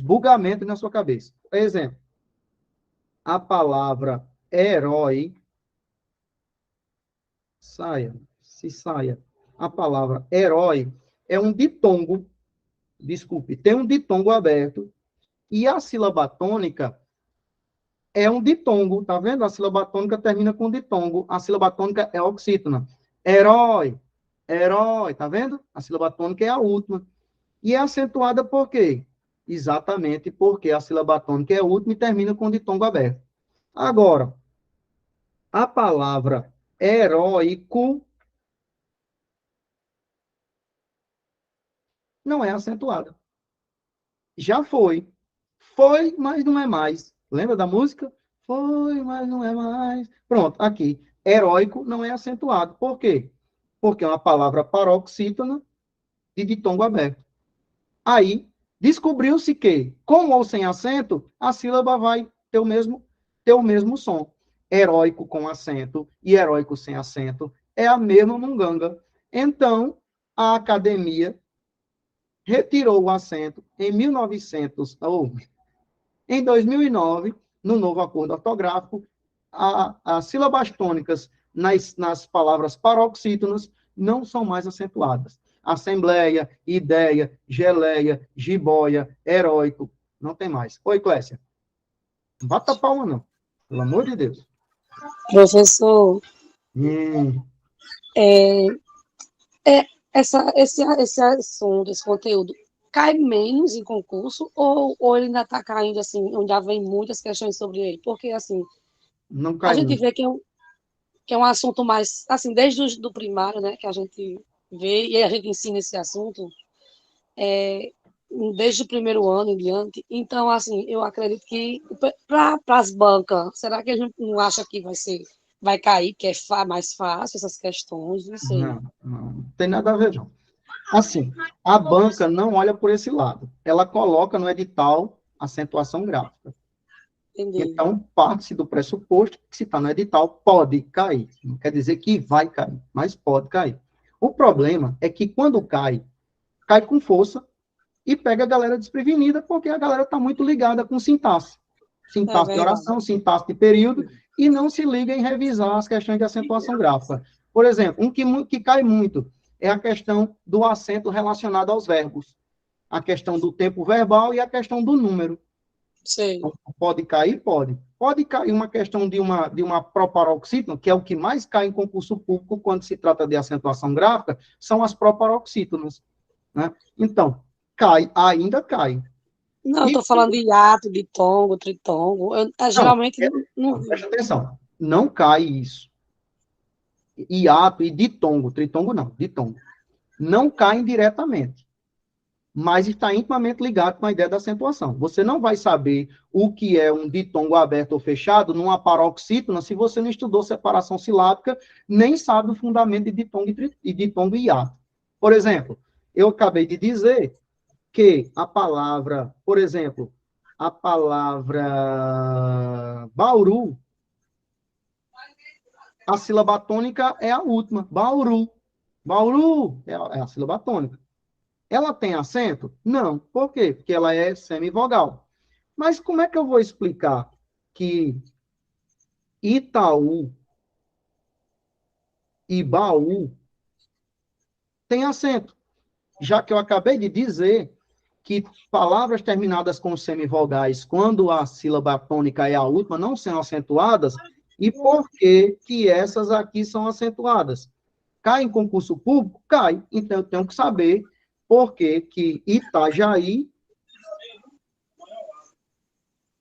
bugamentos na sua cabeça. Exemplo. A palavra herói, saia. A palavra herói é um ditongo, desculpe, tem um ditongo aberto. E a sílaba tônica é um ditongo, tá vendo? A sílaba tônica termina com ditongo. A sílaba tônica é oxítona. Herói, herói, tá vendo? A sílaba tônica é a última. E é acentuada por quê? exatamente porque a sílaba tônica é a última e termina com ditongo aberto. Agora, a palavra heróico não é acentuada. Já foi. Foi, mas não é mais. Lembra da música? Foi, mas não é mais. Pronto, aqui. Heróico não é acentuado. Por quê? Porque é uma palavra paroxítona de ditongo aberto. Aí, descobriu-se que, com ou sem acento, a sílaba vai ter o mesmo som. Heróico com acento e heróico sem acento é a mesma munganga. Então, a academia retirou o acento em 1900, ou em 2009, no novo acordo ortográfico, as sílabas tônicas nas palavras paroxítonas não são mais acentuadas. Assembleia, ideia, geleia, jiboia, heróico, não tem mais. Oi, Clécia. Não bata a palma, não. Pelo amor de Deus. Professor, Hum, é, esse assunto, esse conteúdo, cai menos em concurso ou ele ainda está caindo, assim, onde já vem muitas questões sobre ele? Porque, assim, não a cai gente muito. vê que é um assunto mais, assim, desde do primário, né, que a gente vê e a gente ensina esse assunto, é, desde o primeiro ano em diante. Então, assim, eu acredito que para as bancas, será que a gente não acha que vai cair, que é mais fácil essas questões? Não sei. Não tem nada a ver, não. Assim, a banca não olha por esse lado. Ela coloca no edital acentuação gráfica. Entendi. Então, parte-se do pressuposto que se está no edital, pode cair. Não quer dizer que vai cair, mas pode cair. O problema é que quando cai, cai com força e pega a galera desprevenida, porque a galera está muito ligada com sintaxe. É Sintaxe de verdade. oração, sintaxe de período, e não se liga em revisar as questões de acentuação gráfica. Por exemplo, que cai muito é a questão do acento relacionado aos verbos. A questão do tempo verbal e a questão do número. Sei. Pode cair? Pode. Pode cair uma questão de uma proparoxítona, que é o que mais cai em concurso público quando se trata de acentuação gráfica, são as proparoxítonas. Né? Então, cai, ainda cai. Não, eu E, estou falando de hiato, de tongo, tritongo. não, Geralmente não vi. presta atenção, não cai isso. Hiato e ditongo, tritongo não, ditongo. Não caem diretamente, mas está intimamente ligado com a ideia da acentuação. Você não vai saber o que é um ditongo aberto ou fechado numa paroxítona se você não estudou separação silábica, nem sabe o fundamento de ditongo e hiato. Por exemplo, eu acabei de dizer que a palavra, por exemplo, a palavra Bauru, a sílaba tônica é a última, Bauru. Bauru é a sílaba tônica. Ela tem acento? Não. Por quê? Porque ela é semivogal. Mas como é que eu vou explicar que Itaú e Baú têm acento? Já que eu acabei de dizer que palavras terminadas com semivogais, quando a sílaba tônica é a última, não são acentuadas, e por que que essas aqui são acentuadas? Cai em concurso público? Cai. Então, eu tenho que saber por que que Itajaí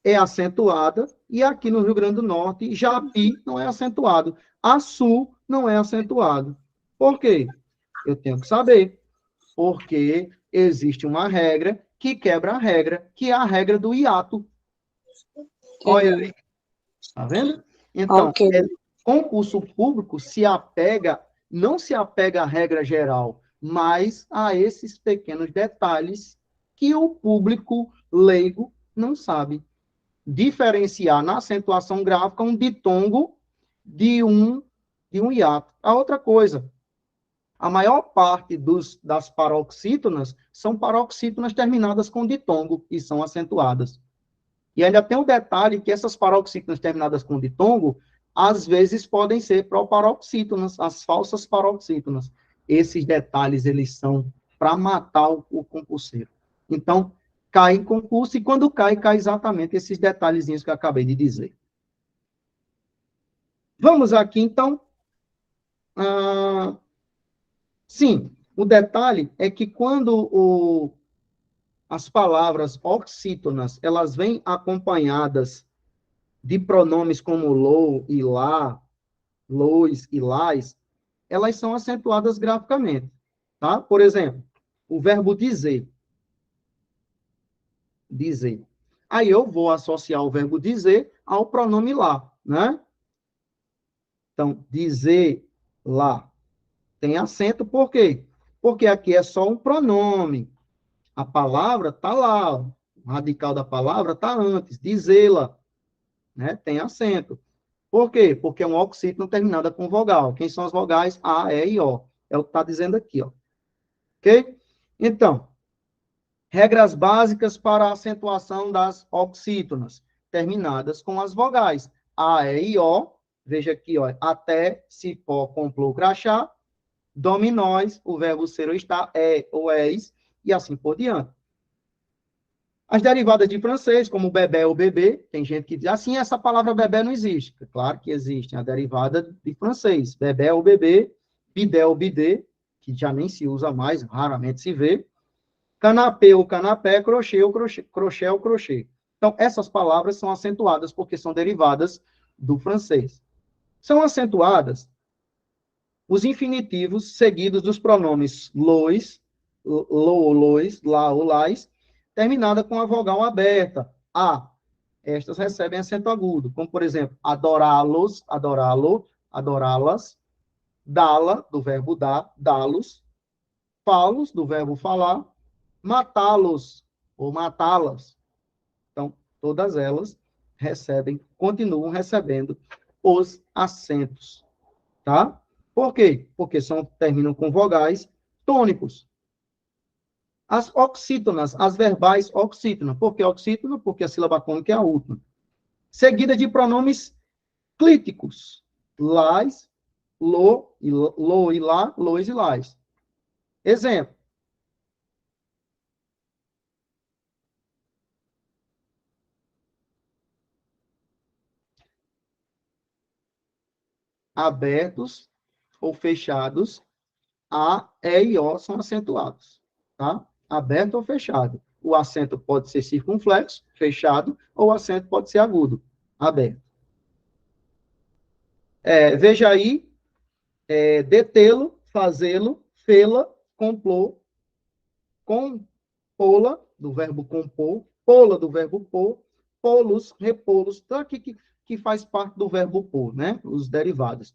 é acentuada, e aqui no Rio Grande do Norte, Japi não é acentuado. Açu não é acentuado. Por quê? Eu tenho que saber. Porque existe uma regra que quebra a regra, que é a regra do hiato. Olha Entendi. aí, tá vendo? Então, Ok. concurso público não se apega à regra geral, mas a esses pequenos detalhes que o público leigo não sabe diferenciar na acentuação gráfica um ditongo de um hiato. A outra coisa, a maior parte das paroxítonas são paroxítonas terminadas com ditongo e são acentuadas. E ainda tem o detalhe que essas paroxítonas terminadas com ditongo, às vezes podem ser proparoxítonas, as falsas paroxítonas. Esses detalhes, eles são para matar o concurseiro. Então, cai em concurso, e quando cai, cai exatamente esses detalhezinhos que eu acabei de dizer. Vamos aqui, então. Sim, o detalhe é que quando as palavras oxítonas, elas vêm acompanhadas de pronomes como lo e lá, lois e lais, elas são acentuadas graficamente, tá? Por exemplo, o verbo dizer. Dizer. Aí eu vou associar o verbo dizer ao pronome lá, né? Então, dizer lá. Tem acento, por quê? Porque aqui é só um pronome. A palavra está lá, o radical da palavra está antes, dizê-la, né? Tem acento. Por quê? Porque é um oxítono terminado com vogal. Quem são as vogais? A, E e O. É o que está dizendo aqui, ó. Ok? Então, regras básicas para a acentuação das oxítonas, terminadas com as vogais. A, E e O. Veja aqui, ó. Até, cipó, complô, crachá. Dominóis, o verbo ser ou estar, é ou és, e assim por diante. As derivadas de francês, como bebê ou bebê, tem gente que diz assim, essa palavra bebê não existe. Claro que existe a derivada de francês, bebê ou bebê, bidé ou bidê, que já nem se usa mais, raramente se vê, canapé ou canapé, crochê ou crochê, crochê ou crochê. Então, essas palavras são acentuadas porque são derivadas do francês. São acentuadas os infinitivos seguidos dos pronomes lois, lo ou lois, lá ou lais, terminada com a vogal aberta, a. Estas recebem acento agudo, como, por exemplo, adorá-los, adorá-lo, adorá-las, dá-la, do verbo dar, dá-los, falos, do verbo falar, matá-los, ou matá-las. Então, todas elas recebem, continuam recebendo os acentos, tá? Por quê? Porque terminam com vogais tônicos. As oxítonas, as verbais oxítonas. Por que oxítona? Porque a sílaba tônica é a última. Seguida de pronomes clíticos. Lais, lo e lá, lois e lais. Exemplo. Abertos ou fechados, A, E e O são acentuados. Tá? Aberto ou fechado. O acento pode ser circunflexo, fechado, ou o acento pode ser agudo, aberto. Veja aí, detê-lo, fazê-lo, fê-la, complô, compô-la, do verbo compor, pô-la, do verbo pôr, pô-los, repô-los, tá aqui que faz parte do verbo pôr, né? Os derivados.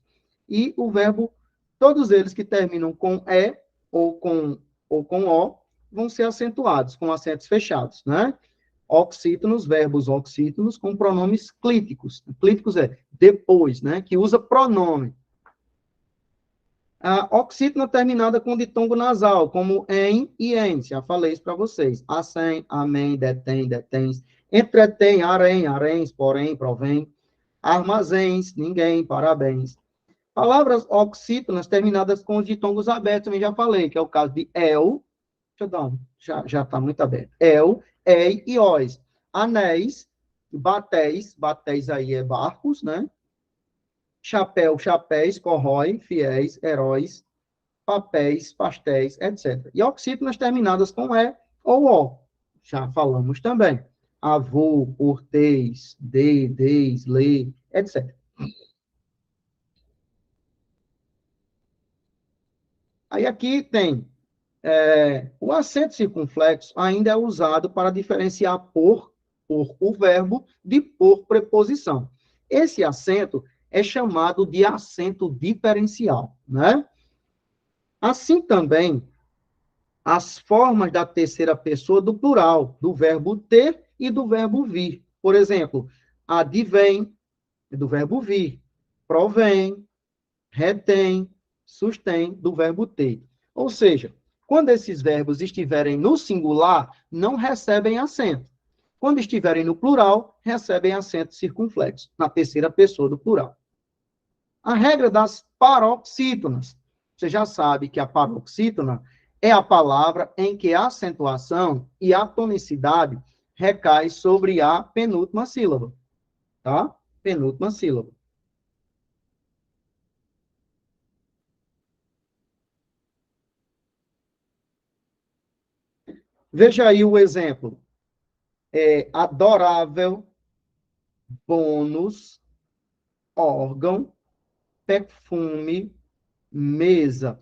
E o verbo, todos eles que terminam com E ou com O, vão ser acentuados, com acentos fechados, né? Oxítonos, verbos oxítonos, com pronomes clíticos. Clíticos é depois, né? Que usa pronome. A oxítona terminada com ditongo nasal, como em e em. Já falei isso para vocês. Assem, amém, detém, detens. Entretém, arém, aréns, porém, provém. Armazéns, ninguém, parabéns. Palavras oxítonas terminadas com os ditongos abertos, também já falei, que é o caso de el. Deixa eu dar um. Já está muito aberto. El, ei e ois. Anéis, batéis aí é barcos, né? Chapéu, chapéis, corrói, fiéis, heróis, papéis, pastéis, etc. E oxítonas terminadas com E ou O. Já falamos também. Avô, portês, deis, lê, etc. Aí aqui tem o acento circunflexo ainda é usado para diferenciar por o verbo de por preposição. Esse acento é chamado de acento diferencial, né? Assim também, as formas da terceira pessoa do plural, do verbo ter e do verbo vir. Por exemplo, advém, do verbo vir, provém, retém, sustém, do verbo ter. Ou seja, quando esses verbos estiverem no singular, não recebem acento. Quando estiverem no plural, recebem acento circunflexo, na terceira pessoa do plural. A regra das paroxítonas. Você já sabe que a paroxítona é a palavra em que a acentuação e a tonicidade recai sobre a penúltima sílaba. Tá? Penúltima sílaba. Veja aí o exemplo. Adorável, bônus, órgão, perfume, mesa.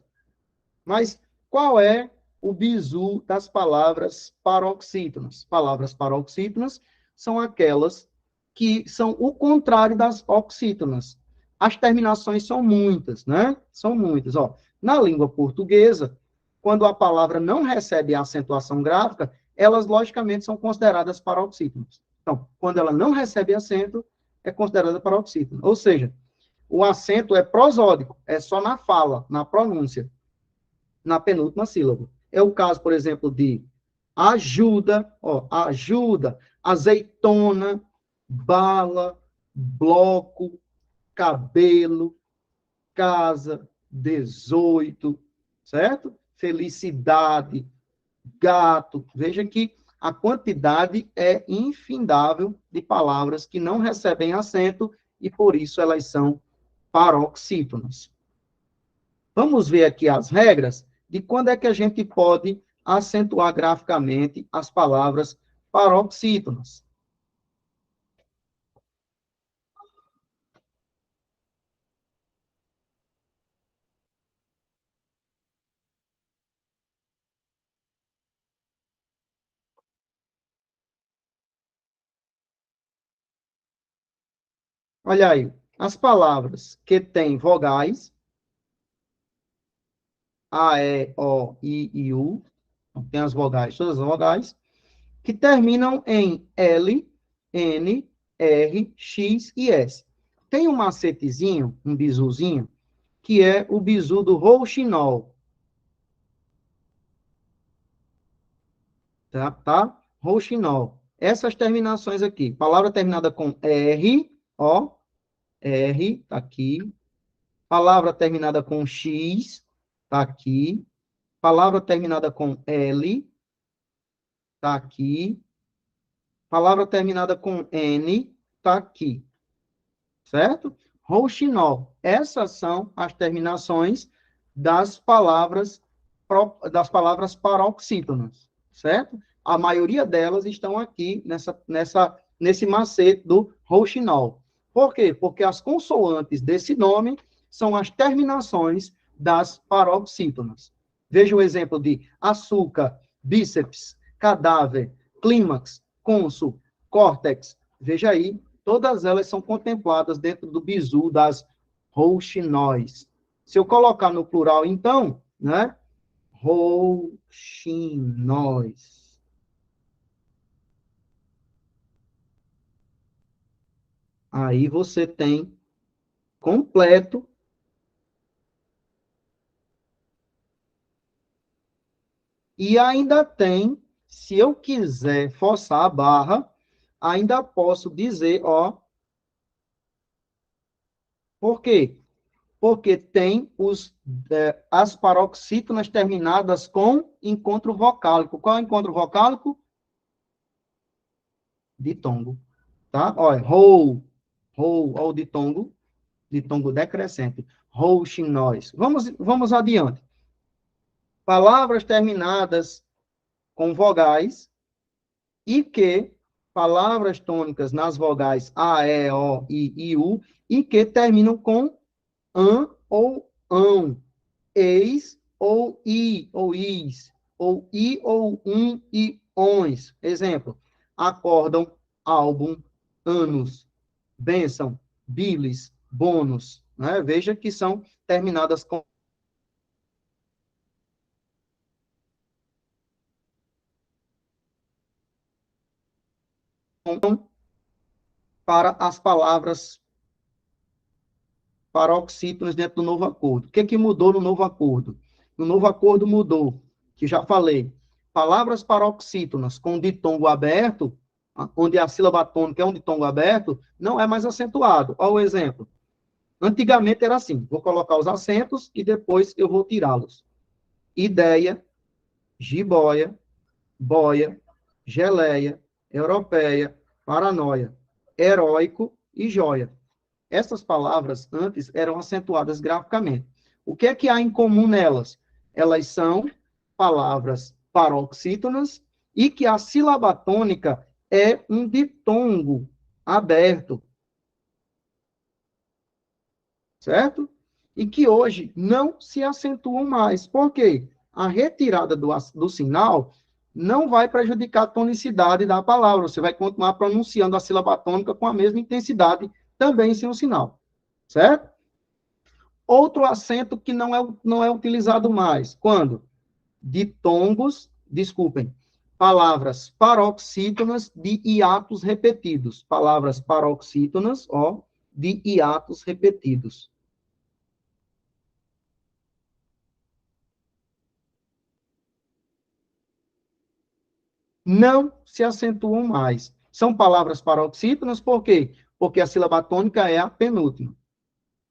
Mas qual é o bizu das palavras paroxítonas? Palavras paroxítonas são aquelas que são o contrário das oxítonas. As terminações são muitas, né? São muitas. Ó, na língua portuguesa, quando a palavra não recebe a acentuação gráfica, elas, logicamente, são consideradas paroxítonas. Então, quando ela não recebe acento, é considerada paroxítona. Ou seja, o acento é prosódico, é só na fala, na pronúncia, na penúltima sílaba. É o caso, por exemplo, de ajuda, ó, ajuda, azeitona, bala, bloco, cabelo, casa, 18, certo? Felicidade, gato. Veja que a quantidade é infindável de palavras que não recebem acento e, por isso, elas são paroxítonas. Vamos ver aqui as regras de quando é que a gente pode acentuar graficamente as palavras paroxítonas. Olha aí, as palavras que têm vogais, A, E, O, I e U, tem as vogais, todas as vogais, que terminam em L, N, R, X e S. Tem um macetezinho, um bizuzinho, que é o bizu do rouxinol. Tá? Rouxinol. Essas terminações aqui. Palavra terminada com R, ó, R, tá aqui. Palavra terminada com X, tá aqui. Palavra terminada com L, tá aqui. Palavra terminada com N, tá aqui. Certo? Rouxinol. Essas são as terminações das palavras paroxítonas, certo? A maioria delas estão aqui nesse macete do rouxinol. Por quê? Porque as consoantes desse nome são as terminações das paroxítonas. Veja o exemplo de açúcar, bíceps, cadáver, clímax, cônsul, córtex. Veja aí, todas elas são contempladas dentro do bizu das rouxinóis. Se eu colocar no plural, então, né? Rouxinóis. Aí você tem completo. E ainda tem, se eu quiser forçar a barra, ainda posso dizer, ó. Por quê? Porque tem as paroxítonas terminadas com encontro vocálico. Qual é o encontro vocálico? Ditongo. Tá? Olha, rou, olha o ditongo decrescente. Rouxinóis. Vamos adiante. Palavras terminadas com vogais e que palavras tônicas nas vogais A, E, O, I e U e que terminam com an ou ão, eis ou i ou is, ou i ou e ons. Exemplo, acordam, álbum, anos, bênção, bilis, bônus. Né? Veja que são terminadas com para as palavras paroxítonas dentro do novo acordo. O que mudou no novo acordo? No novo acordo mudou, que já falei, palavras paroxítonas com ditongo aberto, onde a sílaba tônica é um ditongo aberto, não é mais acentuado. Olha o exemplo. Antigamente era assim, vou colocar os acentos e depois eu vou tirá-los. Ideia, jiboia, boia, geleia, europeia, paranoia, heróico e joia. Essas palavras antes eram acentuadas graficamente. O que há em comum nelas? Elas são palavras paroxítonas e que a sílaba tônica é um ditongo aberto, certo? E que hoje não se acentuam mais. Por quê? A retirada do sinal não vai prejudicar a tonicidade da palavra. Você vai continuar pronunciando a sílaba tônica com a mesma intensidade, também sem o sinal, certo? Outro acento que não é utilizado mais. Quando? Ditongos, desculpem, palavras paroxítonas de hiatos repetidos. Palavras paroxítonas, ó, de hiatos repetidos. Não se acentuam mais. São palavras paroxítonas, por quê? Porque a sílaba tônica é a penúltima.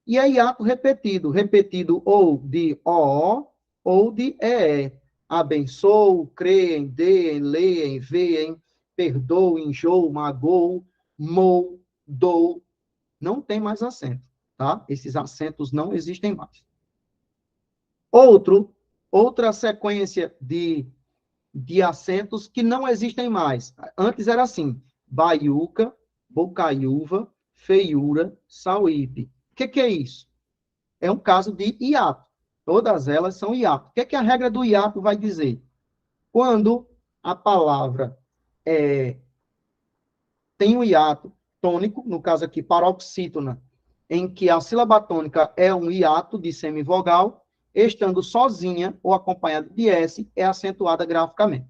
E é hiato repetido, repetido ou de o ou de ee. Abençoo, creem, deem, leem, veem, perdoem, enjoo, magoo, mou, dou. Não tem mais acento, tá? Esses acentos não existem mais. Outra sequência de acentos que não existem mais. Antes era assim: baiuca, bocaiúva, feiura, sauípe. O que é isso? É um caso de hiato. Todas elas são hiato. O que a regra do hiato vai dizer? Quando a palavra tem um hiato tônico, no caso aqui, paroxítona, em que a sílaba tônica é um hiato de semivogal, estando sozinha ou acompanhada de S, é acentuada graficamente.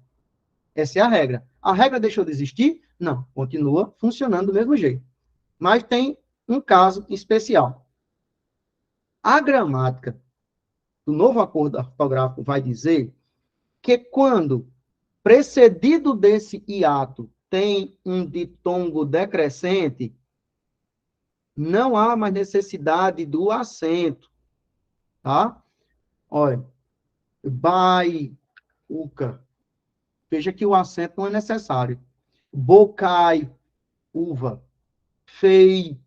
Essa é a regra. A regra deixou de existir? Não, continua funcionando do mesmo jeito. Mas tem um caso especial. A gramática do novo acordo ortográfico vai dizer que quando precedido desse hiato tem um ditongo decrescente, não há mais necessidade do acento, tá? Olha, bai, uca. Veja que o acento não é necessário. Bocai, uva. Fei,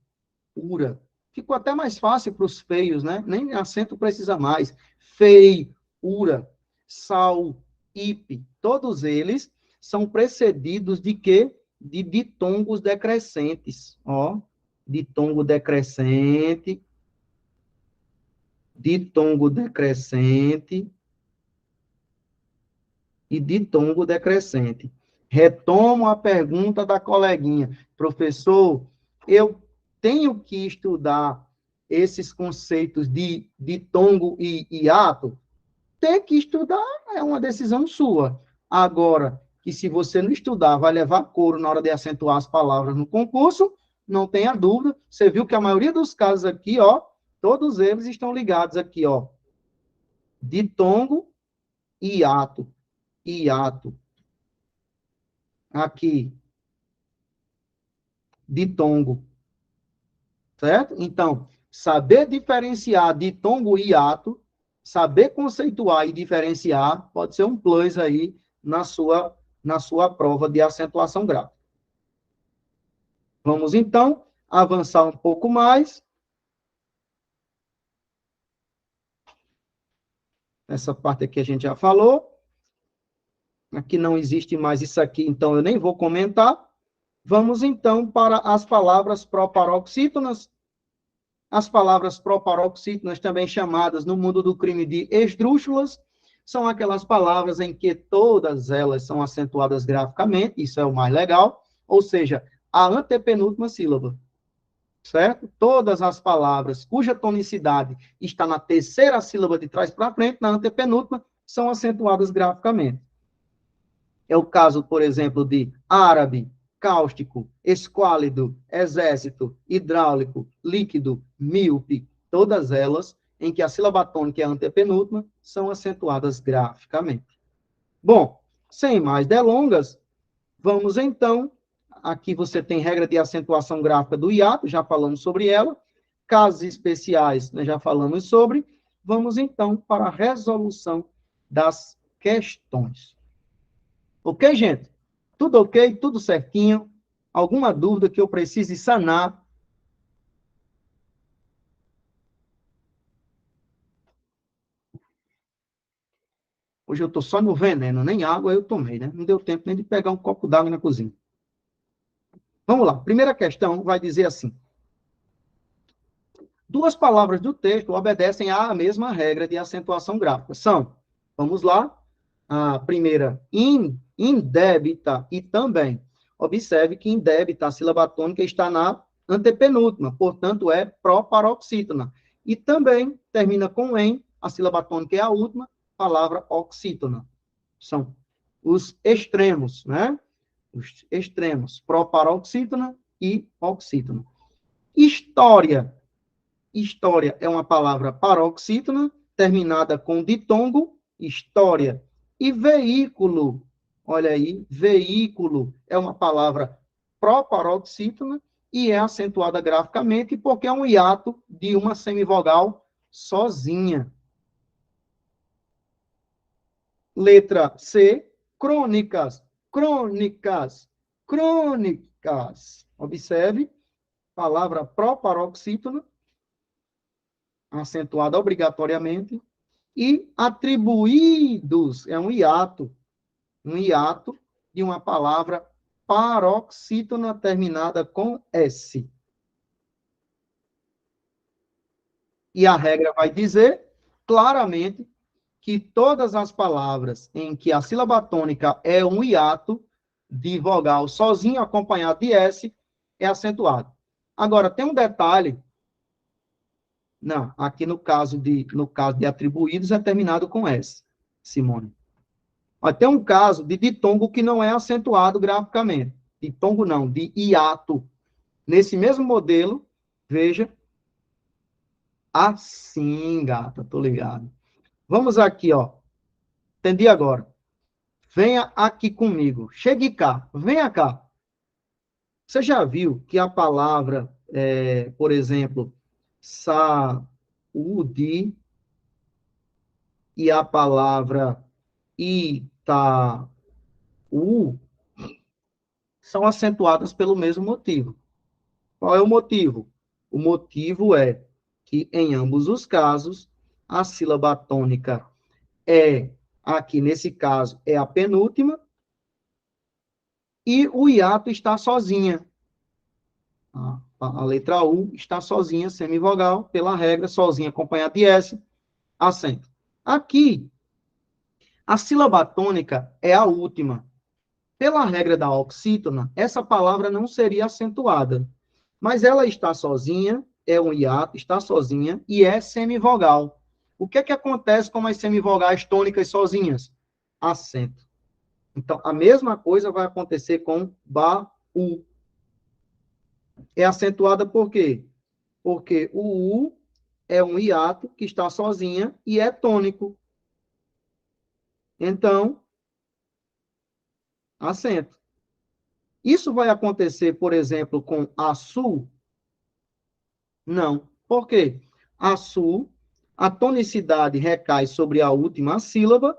ura. Ficou até mais fácil para os feios, né? Nem acento precisa mais. Fei, ura, sal, ipe. Todos eles são precedidos de quê? De ditongos decrescentes. Ó, ditongo decrescente, ditongo decrescente e ditongo decrescente. Retomo a pergunta da coleguinha. Professor, eu tenho que estudar esses conceitos de ditongo e hiato? Tem que estudar, é uma decisão sua. Agora, que se você não estudar, vai levar couro na hora de acentuar as palavras no concurso, não tenha dúvida. Você viu que a maioria dos casos aqui, ó, todos eles estão ligados aqui, ó. Ditongo, hiato, hiato. Aqui, ditongo. Certo? Então, saber diferenciar ditongo e hiato, saber conceituar e diferenciar, pode ser um plus aí na sua prova de acentuação gráfica. Vamos, então, avançar um pouco mais. Essa parte aqui a gente já falou. Aqui não existe mais isso aqui, então eu nem vou comentar. Vamos, então, para as palavras proparoxítonas. As palavras proparoxítonas, também chamadas no mundo do crime de esdrúxulas, são aquelas palavras em que todas elas são acentuadas graficamente, isso é o mais legal, ou seja, a antepenúltima sílaba, certo? Todas as palavras cuja tonicidade está na terceira sílaba de trás para frente, na antepenúltima, são acentuadas graficamente. É o caso, por exemplo, de árabe, cáustico, esquálido, exército, hidráulico, líquido, míope, todas elas em que a sílaba tônica é a antepenúltima, são acentuadas graficamente. Bom, sem mais delongas, vamos então, aqui você tem regra de acentuação gráfica do hiato, já falamos sobre ela, casos especiais, já falamos sobre, vamos então para a resolução das questões. Ok, gente? Tudo ok? Tudo certinho? Alguma dúvida que eu precise sanar? Hoje eu estou só no veneno, nem água eu tomei, né? Não deu tempo nem de pegar um copo d'água na cozinha. Vamos lá. Primeira questão vai dizer assim. Duas palavras do texto obedecem à mesma regra de acentuação gráfica. São, vamos lá, a primeira, indébita e também. Observe que indébita, a sílaba tônica está na antepenúltima, portanto, é proparoxítona. E também termina com em, a sílaba tônica é a última, palavra oxítona. São os extremos, né? Os extremos, proparoxítona e oxítona. História. História é uma palavra paroxítona, terminada com ditongo, história. E veículo, olha aí, veículo é uma palavra proparoxítona e é acentuada graficamente porque é um hiato de uma semivogal sozinha. Letra C, crônicas, crônicas, crônicas. Observe, palavra proparoxítona, acentuada obrigatoriamente, e atribuídos, é um hiato de uma palavra paroxítona terminada com S. E a regra vai dizer claramente que todas as palavras em que a sílaba tônica é um hiato de vogal sozinho, acompanhado de S, é acentuado. Agora, tem um detalhe. Não, aqui no caso de atribuídos é terminado com S, Simone. Mas tem um caso de ditongo que não é acentuado graficamente. Ditongo não, de hiato. Nesse mesmo modelo, veja, assim, gata, tô ligado. Vamos aqui, ó. Entendi agora. Venha aqui comigo. Chegue cá, venha cá. Você já viu que a palavra, por exemplo, saúde e a palavra Itaú são acentuadas pelo mesmo motivo. Qual é o motivo? O motivo é que, em ambos os casos, a sílaba tônica aqui nesse caso, é a penúltima, e o hiato está sozinha. A letra U está sozinha, semivogal, pela regra, sozinha, acompanhada de S, acento. Aqui, a sílaba tônica é a última. Pela regra da oxítona, essa palavra não seria acentuada, mas ela está sozinha, é um hiato, está sozinha e é semivogal. O que é que acontece com as semivogais tônicas sozinhas? Acento. Então, a mesma coisa vai acontecer com ba, u. É acentuada por quê? Porque o u é um hiato que está sozinha e é tônico. Então, acento. Isso vai acontecer, por exemplo, com açu? Não. Por quê? Açu, a tonicidade recai sobre a última sílaba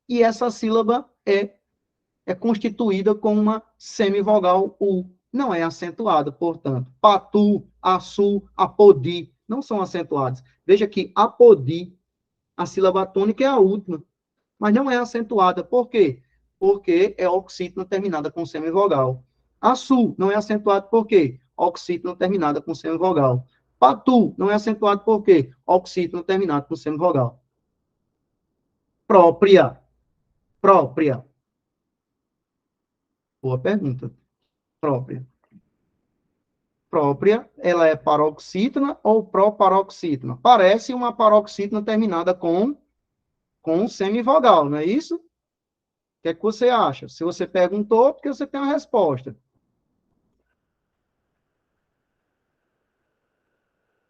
e essa sílaba é constituída com uma semivogal U. Não é acentuada, portanto. Patu, açu, apodi, não são acentuados. Veja que apodi, a sílaba tônica é a última, mas não é acentuada. Por quê? Porque é oxítona terminada com semivogal. Açu não é acentuado por quê? Oxítona terminada com semivogal. Patu não é acentuado por quê? Oxítona terminada com semivogal. Própria. Própria. Boa pergunta. Própria. Própria, ela é paroxítona ou proparoxítona? Parece uma paroxítona terminada com semivogal, não é isso? O que é que você acha? Se você perguntou, porque você tem uma resposta.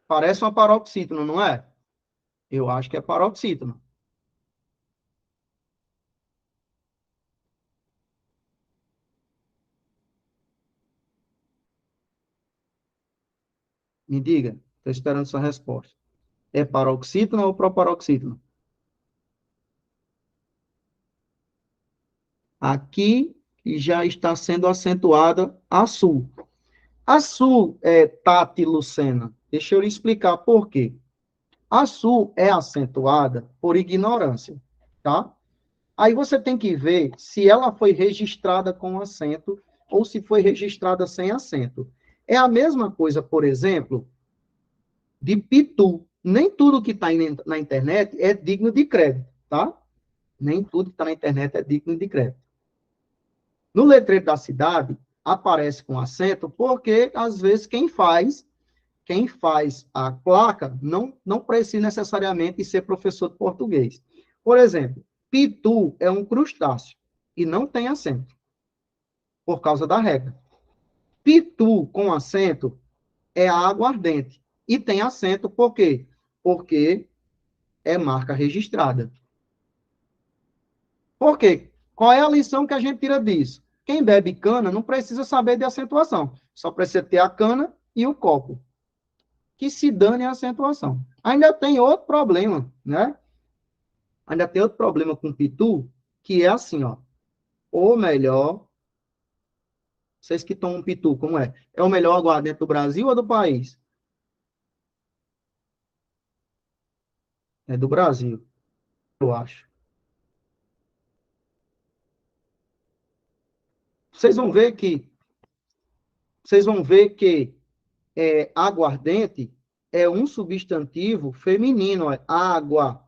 Parece uma paroxítona, não é? Eu acho que é paroxítona. Me diga, estou esperando sua resposta. É paroxítona ou proparoxítona? Aqui já está sendo acentuada a sul. A sul é Tati Lucena. Deixa eu lhe explicar por quê. A sul é acentuada por ignorância, tá? Aí você tem que ver se ela foi registrada com acento ou se foi registrada sem acento. É a mesma coisa, por exemplo, de pitu. Nem tudo que está na internet é digno de crédito, tá? Nem tudo que está na internet é digno de crédito. No letreiro da cidade, aparece com acento porque, às vezes, quem faz a placa não precisa necessariamente ser professor de português. Por exemplo, pitu é um crustáceo e não tem acento, por causa da regra. Pitu com acento é aguardente e tem acento por quê? Porque é marca registrada. Por quê? Qual é a lição que a gente tira disso? Quem bebe cana não precisa saber de acentuação, só precisa ter a cana e o copo. Que se dane a acentuação. Ainda tem outro problema, né? Ainda tem outro problema com pitu, que é assim, ó. Ou melhor, vocês que tomam pitu, como é? É o melhor aguardente do Brasil ou do país? É do Brasil, eu acho. Vocês vão ver que aguardente é um substantivo feminino, é água.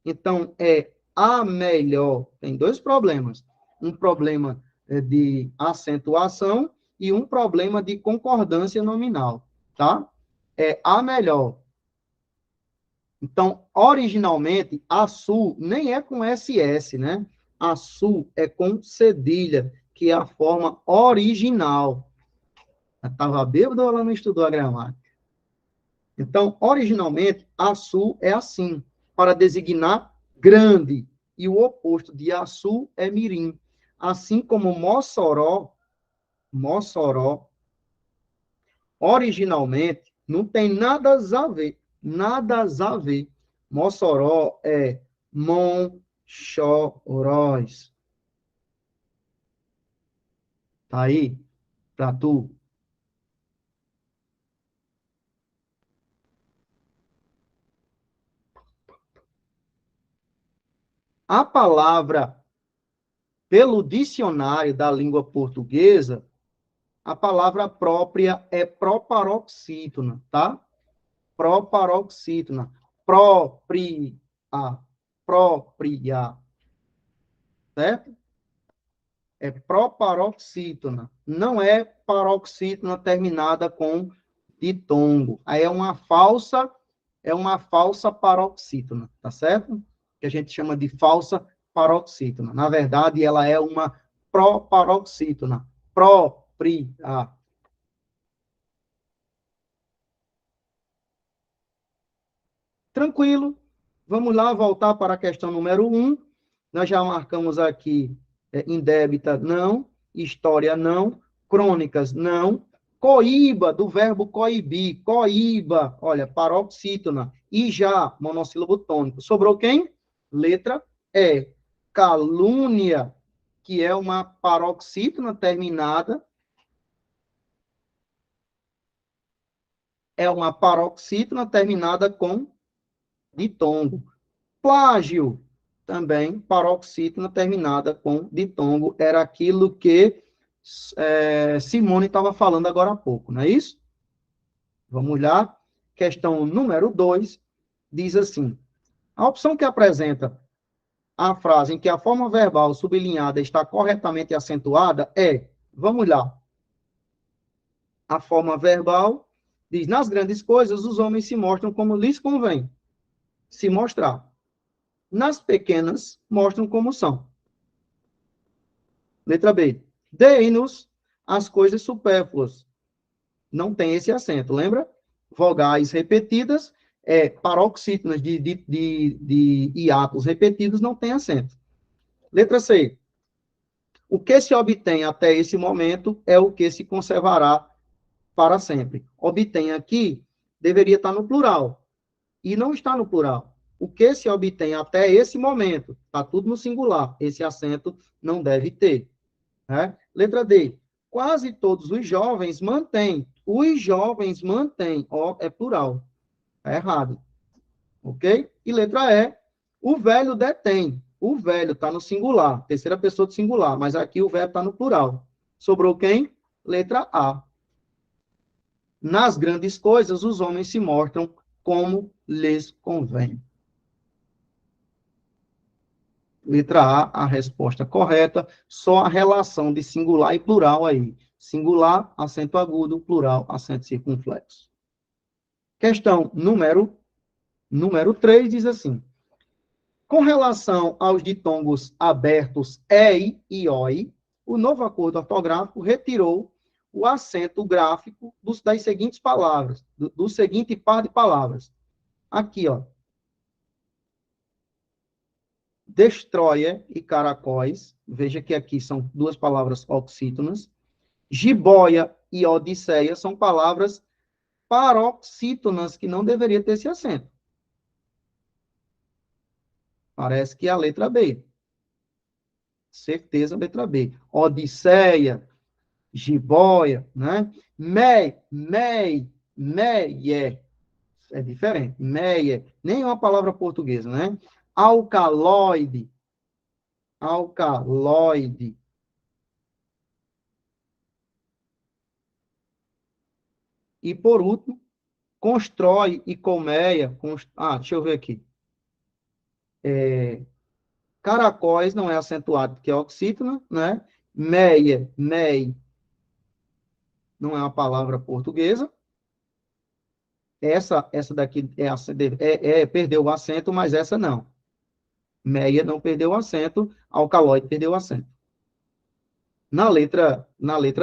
Então, é a melhor. Tem dois problemas. Um problema de acentuação e um problema de concordância nominal, tá? É a melhor. Então, originalmente, a sul nem é com SS, né? A sul é com cedilha, que é a forma original. Eu estava bêbado ou ela não estudou a gramática? Então, originalmente, açu é assim, para designar grande, e o oposto de açu é mirim. Assim como Mossoró, originalmente, não tem nada a ver, nada a ver. Mossoró é Monchorós. Tá aí, pra tu. A palavra, pelo dicionário da língua portuguesa, a palavra própria é proparoxítona, tá? Proparoxítona. Própria. Própria. Certo? É proparoxítona. Não é paroxítona terminada com ditongo. Aí é uma falsa paroxítona, tá certo? Que a gente chama de falsa paroxítona. Na verdade, ela é uma proparoxítona. Própria. Tranquilo. Vamos lá voltar para a questão número 1. Nós já marcamos aqui indébita, não. História, não. Crônicas, não. Coíba, do verbo coibir. Coíba, olha, paroxítona. E já, monossílabo tônico. Sobrou quem? Letra E. Calúnia, que é uma paroxítona terminada. É uma paroxítona terminada com ditongo. Plágio, também, paroxítona terminada com ditongo, era aquilo que Simone estava falando agora há pouco, não é isso? Vamos lá. Questão número 2, diz assim, a opção que apresenta a frase em que a forma verbal sublinhada está corretamente acentuada é, vamos lá, a forma verbal diz, nas grandes coisas, os homens se mostram como lhes convém se mostrar. Nas pequenas, mostram como são. Letra B. Deem-nos as coisas supérfluas. Não tem esse acento, lembra? Vogais repetidas, paroxítonas de hiatos repetidos, não tem acento. Letra C. O que se obtém até esse momento é o que se conservará para sempre. Obtém aqui deveria estar no plural. E não está no plural. O que se obtém até esse momento, está tudo no singular. Esse acento não deve ter. Né? Letra D. Quase todos os jovens mantêm. Os jovens mantêm. Ó, é plural. É errado. Ok? E letra E. O velho detém. O velho está no singular, terceira pessoa do singular, mas aqui o verbo está no plural. Sobrou quem? Letra A. Nas grandes coisas, os homens se mostram como lhes convém. Letra A, a resposta correta. Só a relação de singular e plural aí. Singular, acento agudo, plural, acento circunflexo. Questão número 3 diz assim: com relação aos ditongos abertos EI e OI, o novo acordo ortográfico retirou o acento gráfico das seguintes palavras, do seguinte par de palavras. Aqui, ó. Destroyer e caracóis. Veja que aqui são duas palavras oxítonas. Jiboia e odisseia são palavras paroxítonas que não deveria ter esse acento. Parece que é a letra B. Certeza, letra B. Odisseia, jiboia, né? Meie. É diferente. Meie. Nem é uma palavra portuguesa, né? Alcaloide. E, por último, constrói e colmeia. Deixa eu ver aqui. Caracóis não é acentuado, porque é oxítona, né? Mei, não é uma palavra portuguesa. Essa daqui perdeu o acento, mas essa não. Meia não perdeu o acento, alcaloide perdeu o acento. Na letra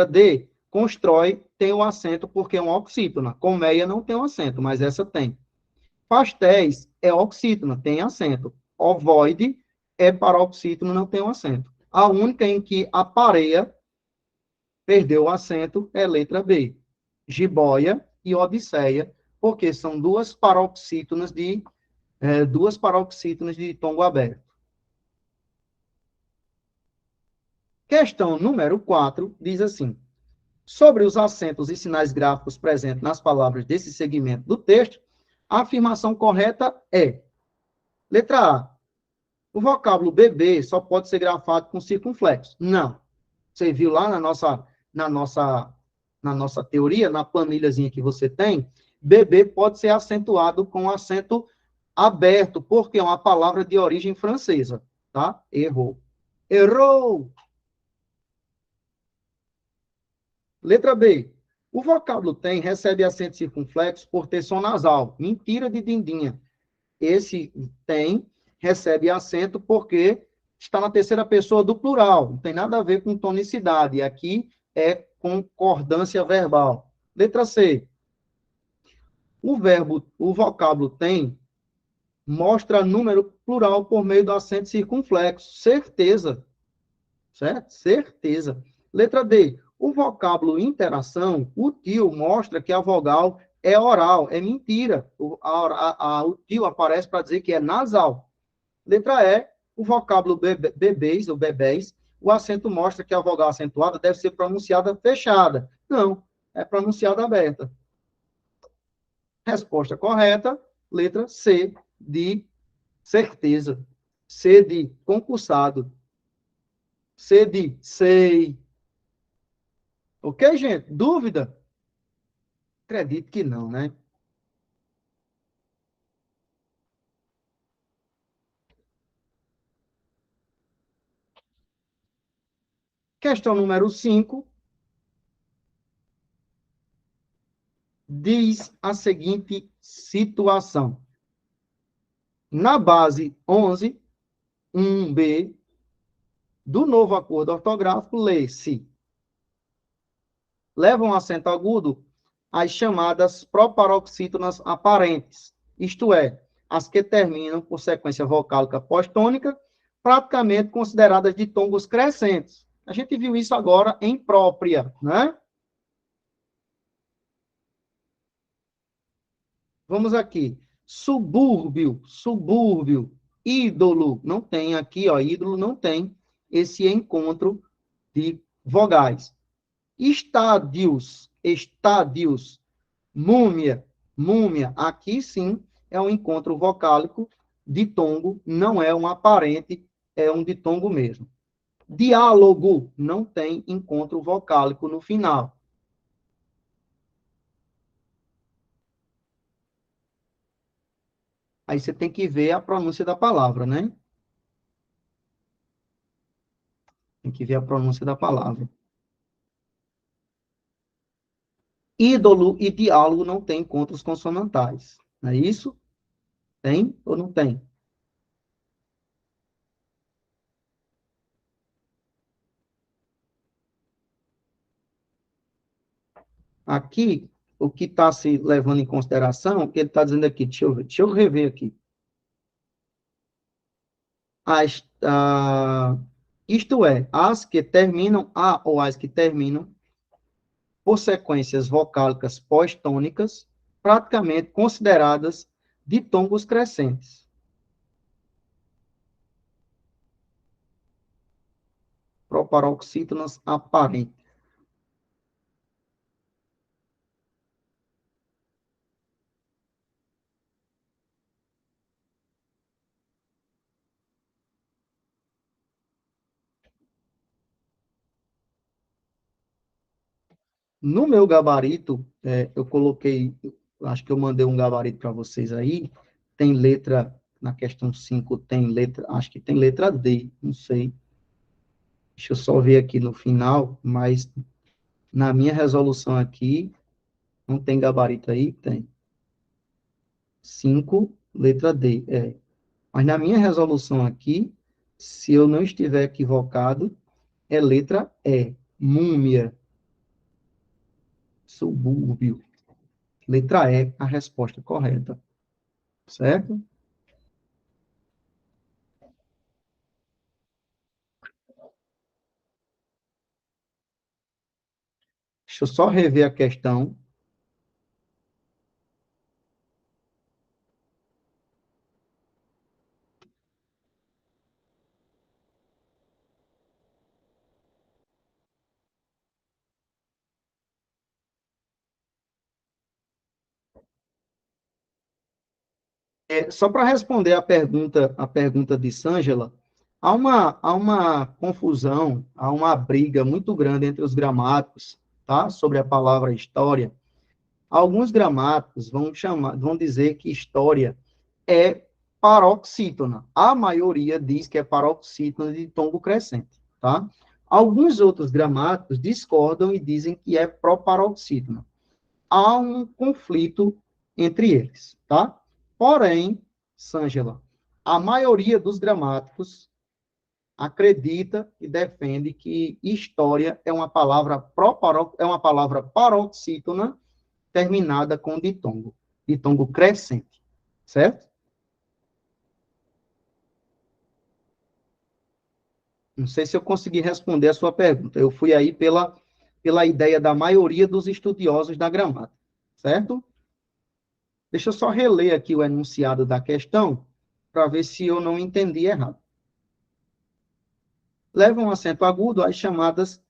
D, constrói tem o acento porque é uma oxítona. Colmeia não tem o acento, mas essa tem. Pastéis é oxítona, tem acento. Ovoide é paroxítona, não tem o acento. A única em que a pareia perdeu o acento é letra B. Jiboia e odisseia, porque são duas paroxítonas de tongo aberto. Questão número 4 diz assim: sobre os acentos e sinais gráficos presentes nas palavras desse segmento do texto, a afirmação correta é: letra A, o vocábulo bebê só pode ser grafado com circunflexo. Não. Você viu lá na nossa teoria, na planilhazinha que você tem, bebê pode ser acentuado com acento aberto, porque é uma palavra de origem francesa, tá? Errou. Letra B. O vocábulo tem recebe acento circunflexo por ter som nasal. Mentira de dindinha. Esse tem recebe acento porque está na terceira pessoa do plural. Não tem nada a ver com tonicidade. Aqui é concordância verbal. Letra C. O vocábulo tem mostra número plural por meio do acento circunflexo. Certeza. Certo? Certeza. Letra D. O vocábulo interação, o tio mostra que a vogal é oral. É mentira. O tio aparece para dizer que é nasal. Letra E. O vocábulo bebês ou bebés, o acento mostra que a vogal acentuada deve ser pronunciada fechada. Não, é pronunciada aberta. Resposta correta, letra C, de certeza. C de concursado. C de sei. Ok, gente? Dúvida? Acredito que não, né? Questão número 5 diz a seguinte situação. Na base 11, 1B, do novo acordo ortográfico, lê-se: levam acento agudo as chamadas proparoxítonas aparentes, isto é, as que terminam por sequência vocálica pós-tônica, praticamente consideradas de tongos crescentes. A gente viu isso agora em própria, né? Vamos aqui. Subúrbio, ídolo, não tem aqui, ó, ídolo não tem esse encontro de vogais. Estádios, múmia, aqui sim é um encontro vocálico Ditongo não é um aparente, é um ditongo mesmo. Diálogo não tem encontro vocálico no final. Aí você tem que ver a pronúncia da palavra, né? Tem que ver a pronúncia da palavra. Ídolo e diálogo não tem encontros consonantais. Não é isso? Tem ou não tem? Aqui, o que está se levando em consideração, o que ele está dizendo aqui, deixa eu rever aqui. Isto é, as que terminam, a ou as que terminam por sequências vocálicas pós-tônicas, praticamente consideradas ditongos crescentes. Proparoxítonas aparentes. No meu gabarito, eu coloquei, acho que eu mandei um gabarito para vocês aí, tem letra, na questão 5 tem letra, acho que tem letra D, não sei. Deixa eu só ver aqui no final, mas na minha resolução aqui, não tem gabarito aí? Tem. 5, letra D, Mas na minha resolução aqui, se eu não estiver equivocado, é letra E, múmia, subúrbio. Letra E, a resposta correta. Certo? Deixa eu só rever a questão. Só para responder a pergunta de Sângela, há uma confusão, há uma briga muito grande entre os gramáticos, tá? Sobre a palavra história. Alguns gramáticos vão dizer que história é paroxítona. A maioria diz que é paroxítona de tombo crescente, tá? Alguns outros gramáticos discordam e dizem que é proparoxítona. Há um conflito entre eles, tá? Porém, Sângela, a maioria dos gramáticos acredita e defende que história é uma palavra paroxítona terminada com ditongo crescente, certo? Não sei se eu consegui responder a sua pergunta. Eu fui aí pela ideia da maioria dos estudiosos da gramática, certo? Deixa eu só reler aqui o enunciado da questão para ver se eu não entendi errado. Leva um acento agudo às chamadas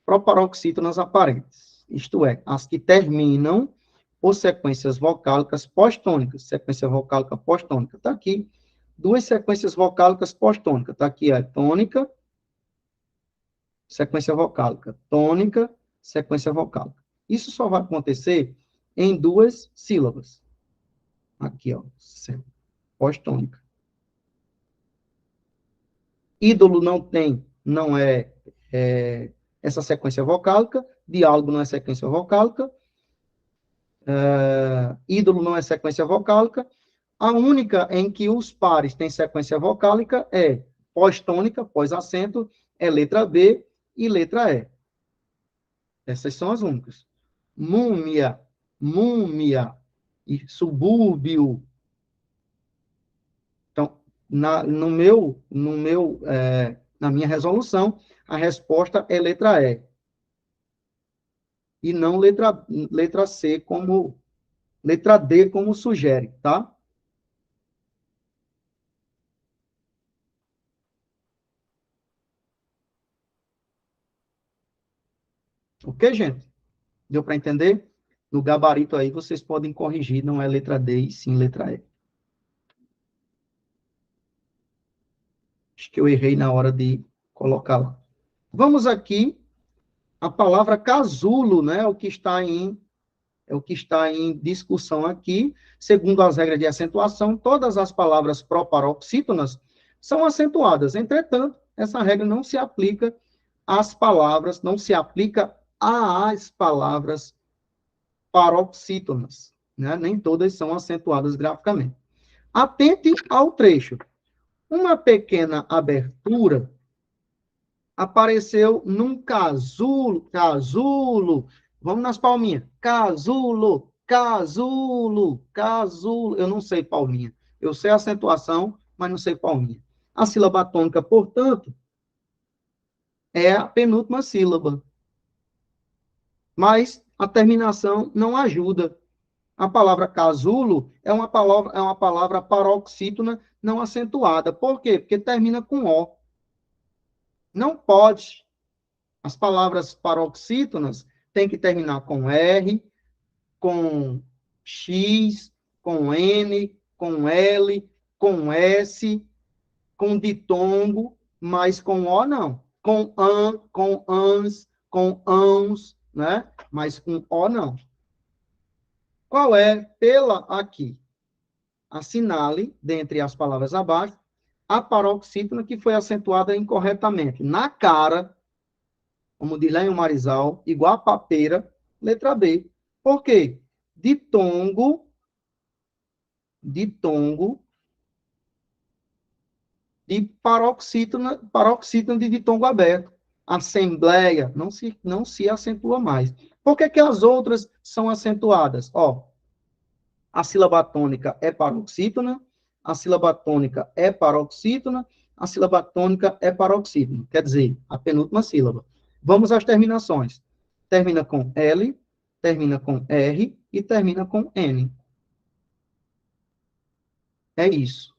proparoxítonas aparentes, isto é, as que terminam por sequências vocálicas pós-tônicas. Sequência vocálica pós-tônica. Está aqui. Duas sequências vocálicas pós-tônicas. Está aqui a tônica, sequência vocálica. Tônica, sequência vocálica. Isso só vai acontecer em duas sílabas. Aqui, ó. Pós-tônica. Ídolo não é essa sequência vocálica. Diálogo não é sequência vocálica. Ídolo não é sequência vocálica. A única em que os pares têm sequência vocálica é pós-tônica, pós-acento, é letra B e letra E. Essas são as únicas. Múmia, múmia e subúrbio. Então, na minha resolução, a resposta é letra E. E não letra C como letra D como sugere, tá? Ok, gente? Deu para entender? No gabarito aí vocês podem corrigir, não é letra D e sim letra E. Acho que eu errei na hora de colocar lá. Vamos aqui, a palavra casulo, né? É o que está em discussão aqui. Segundo as regras de acentuação, todas as palavras proparoxítonas são acentuadas. Entretanto, essa regra não se aplica às palavras, não se aplica às palavras paroxítonas, né? Nem todas são acentuadas graficamente. Atente ao trecho. Uma pequena abertura apareceu num casulo. Vamos nas palminhas. Casulo. Eu não sei palminha. Eu sei acentuação, mas não sei palminha. A sílaba tônica, portanto, é a penúltima sílaba. Mas a terminação não ajuda. A palavra casulo é uma palavra paroxítona não acentuada. Por quê? Porque termina com O. Não pode. As palavras paroxítonas têm que terminar com R, com X, com N, com L, com S, com ditongo, mas com O não. Com an, com ans, com ãos, né? Mas com O não. Qual é, pela aqui, assinale, dentre as palavras abaixo, a paroxítona que foi acentuada incorretamente. Na cara, como diz lá em Marizal, igual a papeira, letra B. Por quê? Ditongo, de paroxítona de ditongo aberto. Assembleia, não se acentua mais. Por que as outras são acentuadas? Ó, a sílaba tônica é paroxítona, a sílaba tônica é paroxítona, a sílaba tônica é paroxítona. Quer dizer, a penúltima sílaba. Vamos às terminações. Termina com L, termina com R e termina com N. É isso.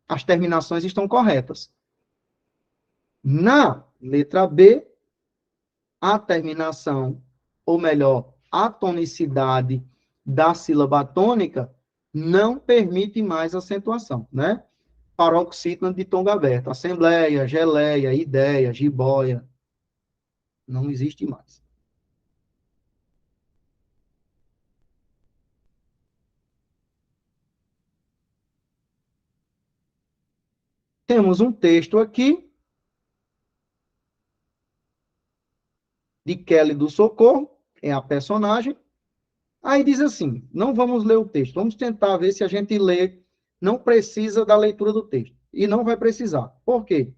As terminações estão corretas. Na letra B, a terminação, ou melhor, a tonicidade da sílaba tônica não permite mais acentuação, né? Paroxítona de tongo aberto. Assembleia, geleia, ideia, jiboia. Não existe mais. Temos um texto aqui de Kelly do Socorro, é a personagem. Aí diz assim, não vamos ler o texto, vamos tentar ver se a gente lê, não precisa da leitura do texto. E não vai precisar. Por quê?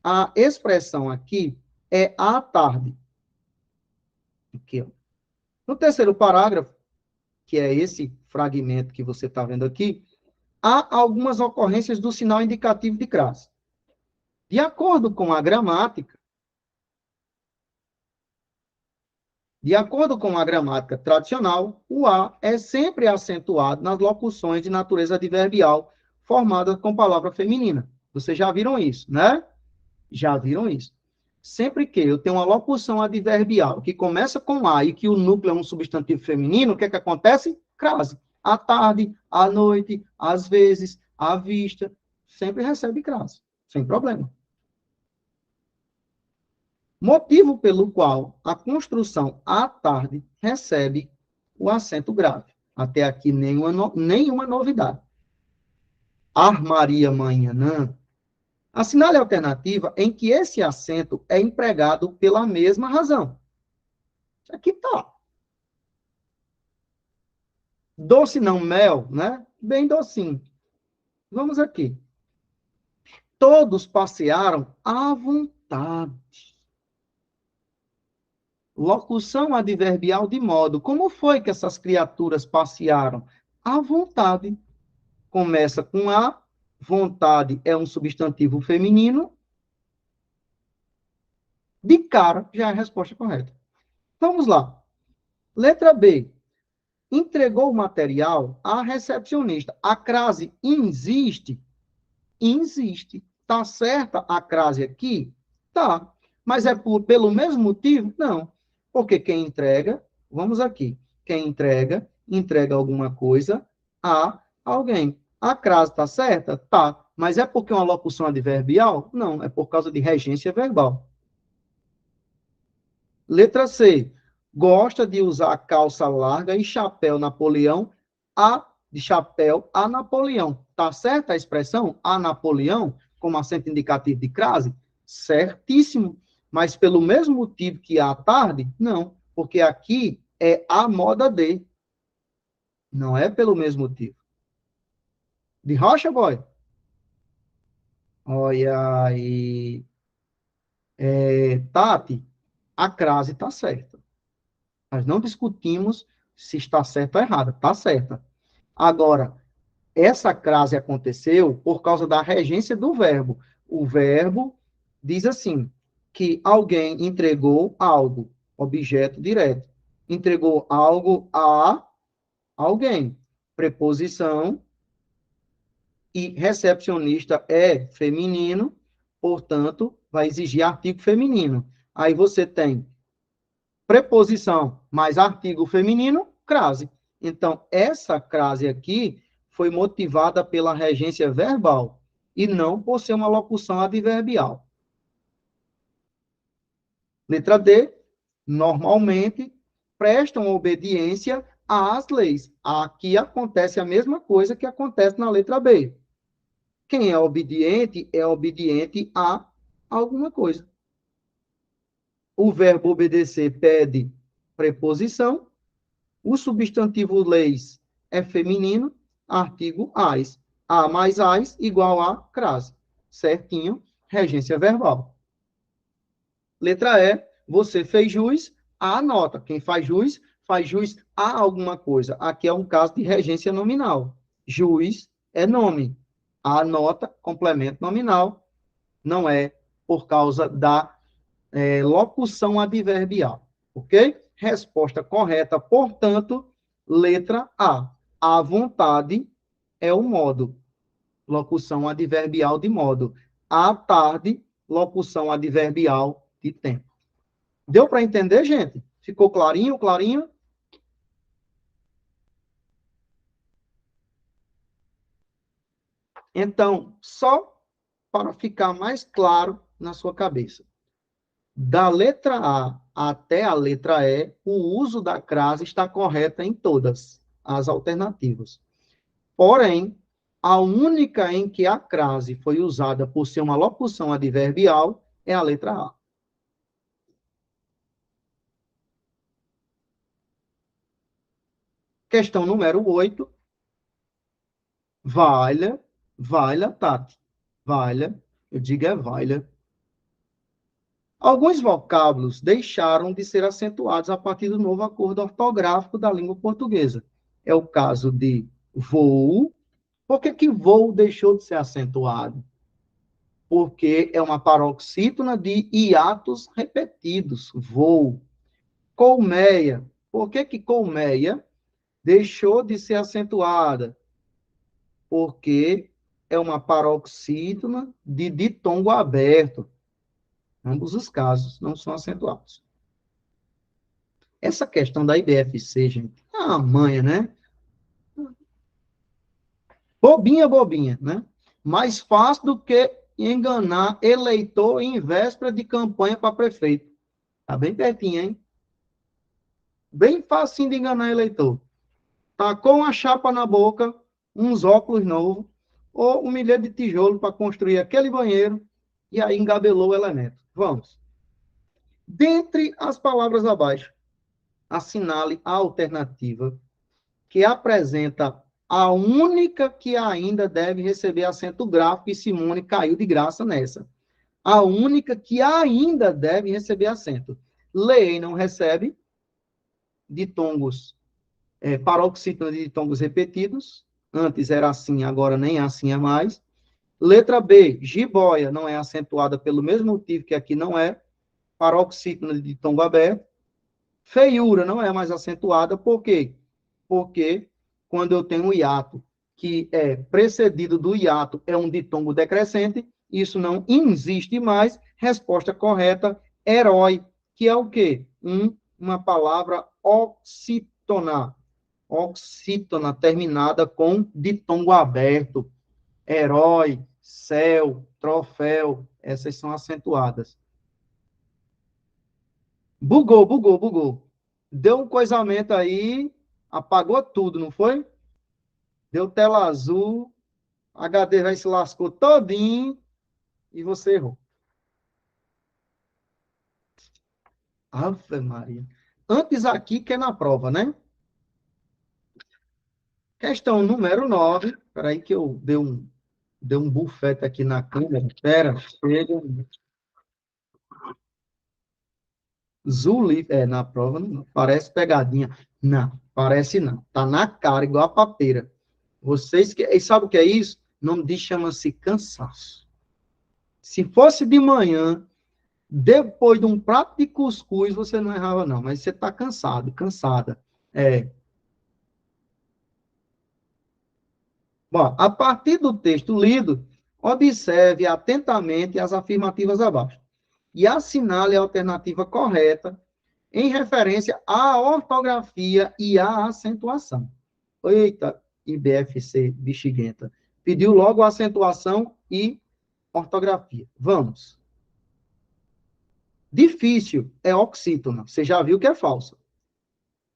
A expressão aqui é à tarde. Aqui, ó. No terceiro parágrafo, que é esse fragmento que você está vendo aqui, há algumas ocorrências do sinal indicativo de crase. De acordo com a gramática tradicional, o A é sempre acentuado nas locuções de natureza adverbial formadas com palavra feminina. Vocês já viram isso, né? Já viram isso. Sempre que eu tenho uma locução adverbial que começa com A e que o núcleo é um substantivo feminino, o que é que acontece? Crase. À tarde, à noite, às vezes, à vista, sempre recebe crase, sem problema. Motivo pelo qual a construção à tarde recebe o acento grave. Até aqui nenhuma novidade. Armaria amanhã. Assinale a alternativa em que esse acento é empregado pela mesma razão. Aqui está. Doce não mel, né? Bem docinho. Vamos aqui. Todos passearam à vontade. Locução adverbial de modo. Como foi que essas criaturas passearam? À vontade. Começa com a. Vontade é um substantivo feminino. De cara, já é a resposta correta. Vamos lá. Letra B. Entregou o material à recepcionista. A crase insiste? Insiste. Está certa a crase aqui? Tá. Mas é pelo mesmo motivo? Não. Porque quem entrega, vamos aqui, quem entrega alguma coisa a alguém. A crase está certa? Tá. Mas é porque é uma locução adverbial? Não, é por causa de regência verbal. Letra C. Gosta de usar calça larga e chapéu Napoleão de chapéu a Napoleão. Tá certa a expressão a Napoleão, como acento indicativo de crase? Certíssimo. Mas pelo mesmo motivo que à tarde? Não, porque aqui é a moda de. Não é pelo mesmo motivo. De rocha, boy? Olha aí. Tati, a crase está certa. Nós não discutimos se está certa ou errada. Está certa. Agora, essa crase aconteceu por causa da regência do verbo. O verbo diz assim, que alguém entregou algo, objeto direto. Entregou algo a alguém. Preposição e recepcionista é feminino, portanto, vai exigir artigo feminino. Aí você tem preposição mais artigo feminino, crase. Então, essa crase aqui foi motivada pela regência verbal e não por ser uma locução adverbial. Letra D, normalmente prestam obediência às leis. Aqui acontece a mesma coisa que acontece na letra B. Quem é obediente a alguma coisa. O verbo obedecer pede preposição. O substantivo leis é feminino, artigo as. A mais as igual a crase. Certinho, regência verbal. Letra E, você fez jus à nota. Quem faz jus a alguma coisa. Aqui é um caso de regência nominal. Jus é nome. A nota, complemento nominal, não é por causa da locução adverbial. Ok? Resposta correta, portanto, letra A. A vontade é o modo. Locução adverbial de modo. À tarde, locução adverbial de tempo. Deu para entender, gente? Ficou clarinho, clarinho? Então, só para ficar mais claro na sua cabeça. Da letra A até a letra E, o uso da crase está correto em todas as alternativas. Porém, a única em que a crase foi usada por ser uma locução adverbial é a letra A. Questão número 8. Valha, Tati. Valha, eu digo é valha. Alguns vocábulos deixaram de ser acentuados a partir do novo acordo ortográfico da língua portuguesa. É o caso de voo. Por que voo deixou de ser acentuado? Porque é uma paroxítona de hiatos repetidos. Voo. Colmeia. Por que colmeia deixou de ser acentuada? Porque é uma paroxítona de ditongo aberto. Ambos os casos não são acentuados. Essa questão da IBFC, gente, é uma manha, né? Bobinha, né? Mais fácil do que enganar eleitor em véspera de campanha para prefeito. Tá bem pertinho, hein? Bem facinho de enganar eleitor. Tacou uma chapa na boca, uns óculos novos, ou um milhete de tijolo para construir aquele banheiro, e aí engabelou o elemento. Vamos. Dentre as palavras abaixo, assinale a alternativa que apresenta a única que ainda deve receber acento gráfico, e Simone caiu de graça nessa. A única que ainda deve receber acento. Lei não recebe, ditongos, paroxítona de ditongos repetidos. Antes era assim, agora nem assim é mais. Letra B, jiboia, não é acentuada pelo mesmo motivo que aqui não é. Paroxítona de ditongo aberto. Feiura não é mais acentuada, por quê? Porque quando eu tenho um hiato que é precedido do hiato é um ditongo decrescente, isso não existe mais. Resposta correta, herói, que é o quê? Uma palavra oxítona. Oxítona, terminada com ditongo aberto. Herói, céu, troféu, essas são acentuadas. Bugou. Deu um coisamento aí, apagou tudo, não foi? Deu tela azul, HD vai se lascou todinho e você errou. Ave Maria. Antes aqui que é na prova, né? Questão número 9. Espera aí que eu dei um bufete aqui na câmera. Espera, chega. Zuli, na prova não parece pegadinha. Não, parece não. Tá na cara, igual a papeira. Vocês que. E sabe o que é isso? O nome disso chama-se cansaço. Se fosse de manhã, depois de um prato de cuscuz, você não errava, não. Mas você está cansado, cansada. Bom, a partir do texto lido, observe atentamente as afirmativas abaixo e assinale a alternativa correta em referência à ortografia e à acentuação. Eita, IBFC, bexiguenta. Pediu logo acentuação e ortografia. Vamos. Difícil é oxítona. Você já viu que é falsa.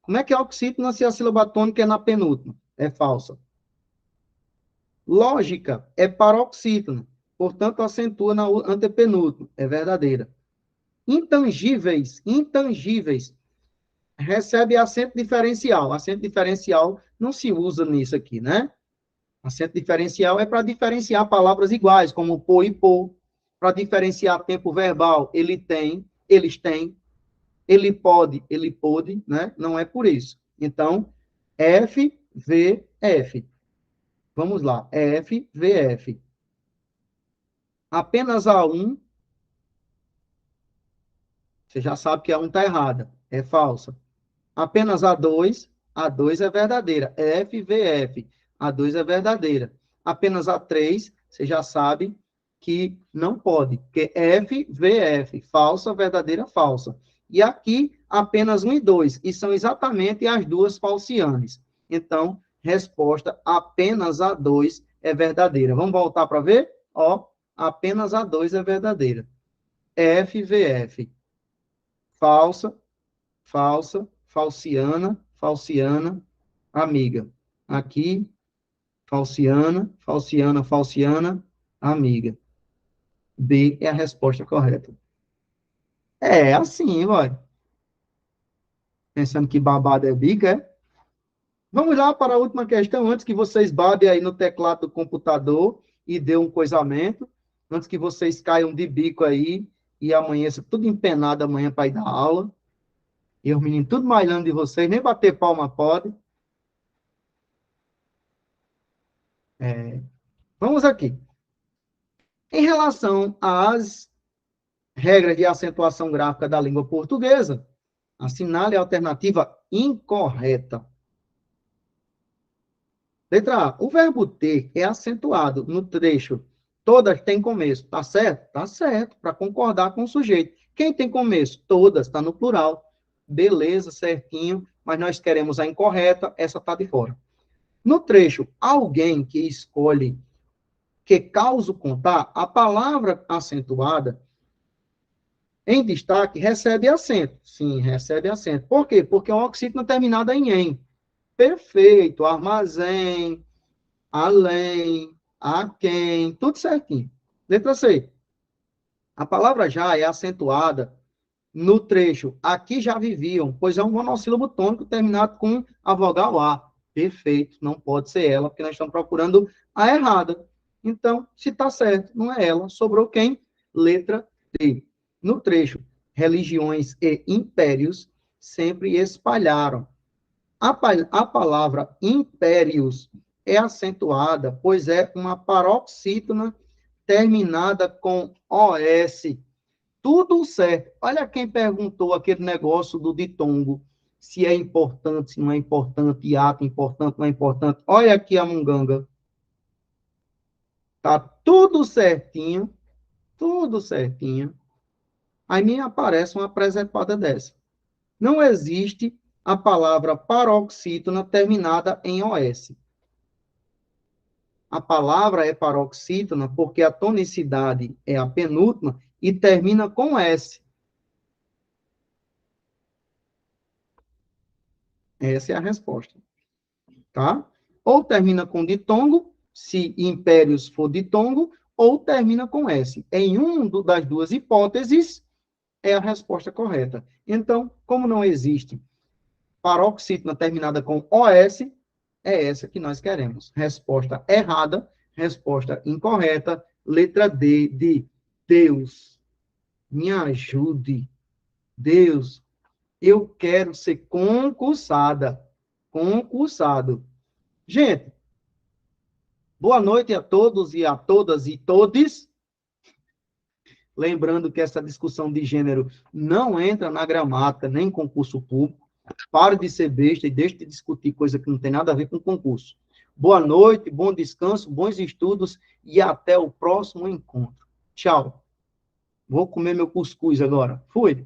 Como é que é oxítona se a sílaba tônica é na penúltima? É falsa. Lógica é paroxítona. Portanto, acentua na antepenúltima. É verdadeira. Intangíveis. Recebe acento diferencial. Acento diferencial não se usa nisso aqui, né? Acento diferencial é para diferenciar palavras iguais, como pô e pô. Para diferenciar tempo verbal, ele tem, eles têm. Ele pode, ele pôde, né? Não é por isso. Então, F, V, F. Vamos lá. F, V, F. Apenas A1, você já sabe que A1 está errada. É falsa. Apenas A2, A2 é verdadeira. F, V, F. A2 é verdadeira. Apenas A3, você já sabe que não pode, porque F, V, F. Falsa, verdadeira, falsa. E aqui, apenas 1 e 2, e são exatamente as duas falcianes. Então, resposta apenas A2 é verdadeira. Vamos voltar para ver? Ó, apenas A2 é verdadeira. F, V, F. Falsa, falsa, falciana, falciana, amiga. Aqui, falciana, falciana, falciana, amiga. B é a resposta correta. É assim, vai. Pensando que babado é bica, é? Vamos lá para a última questão, antes que vocês babem aí no teclado do computador e dê um coisamento, antes que vocês caiam de bico aí e amanheça tudo empenado amanhã para ir dar aula. E os meninos tudo malhando de vocês, nem bater palma pode. Vamos aqui. Em relação às regras de acentuação gráfica da língua portuguesa, assinale a alternativa incorreta. Letra A. O verbo ter é acentuado no trecho. Todas têm começo. Tá certo? Tá certo, para concordar com o sujeito. Quem tem começo? Todas, está no plural. Beleza, certinho, mas nós queremos a incorreta, essa está de fora. No trecho, alguém que escolhe que causa contar, a palavra acentuada em destaque recebe acento. Sim, recebe acento. Por quê? Porque é uma oxítona terminada em "em". Perfeito. Armazém, além, a quem, tudo certinho. Letra C. A palavra já é acentuada no trecho aqui já viviam, pois é um monossílabo tônico terminado com a vogal A. Perfeito, não pode ser ela, porque nós estamos procurando a errada. Então, se está certo, não é ela. Sobrou quem? Letra D. No trecho, religiões e impérios sempre espalharam. A palavra impérios é acentuada, pois é uma paroxítona terminada com OS. Tudo certo. Olha quem perguntou aquele negócio do ditongo, se é importante, se não é importante, hiato importante, não é importante. Olha aqui a munganga. Tá tudo certinho, tudo certinho. Aí me aparece uma presepada dessa. Não existe a palavra paroxítona terminada em OS. A palavra é paroxítona porque a tonicidade é a penúltima e termina com S. Essa é a resposta, tá? Ou termina com ditongo, se impérios for ditongo, ou termina com S. Em das duas hipóteses, é a resposta correta. Então, como não existe paroxítona terminada com OS, é essa que nós queremos. Resposta errada, resposta incorreta, letra D de Deus, me ajude. Deus, eu quero ser concursada. Concursado. Gente, boa noite a todos e a todas e todes. Lembrando que essa discussão de gênero não entra na gramática, nem em concurso público. Pare de ser besta e deixe de discutir coisa que não tem nada a ver com concurso. Boa noite, bom descanso, bons estudos e até o próximo encontro. Tchau. Vou comer meu cuscuz agora. Fui.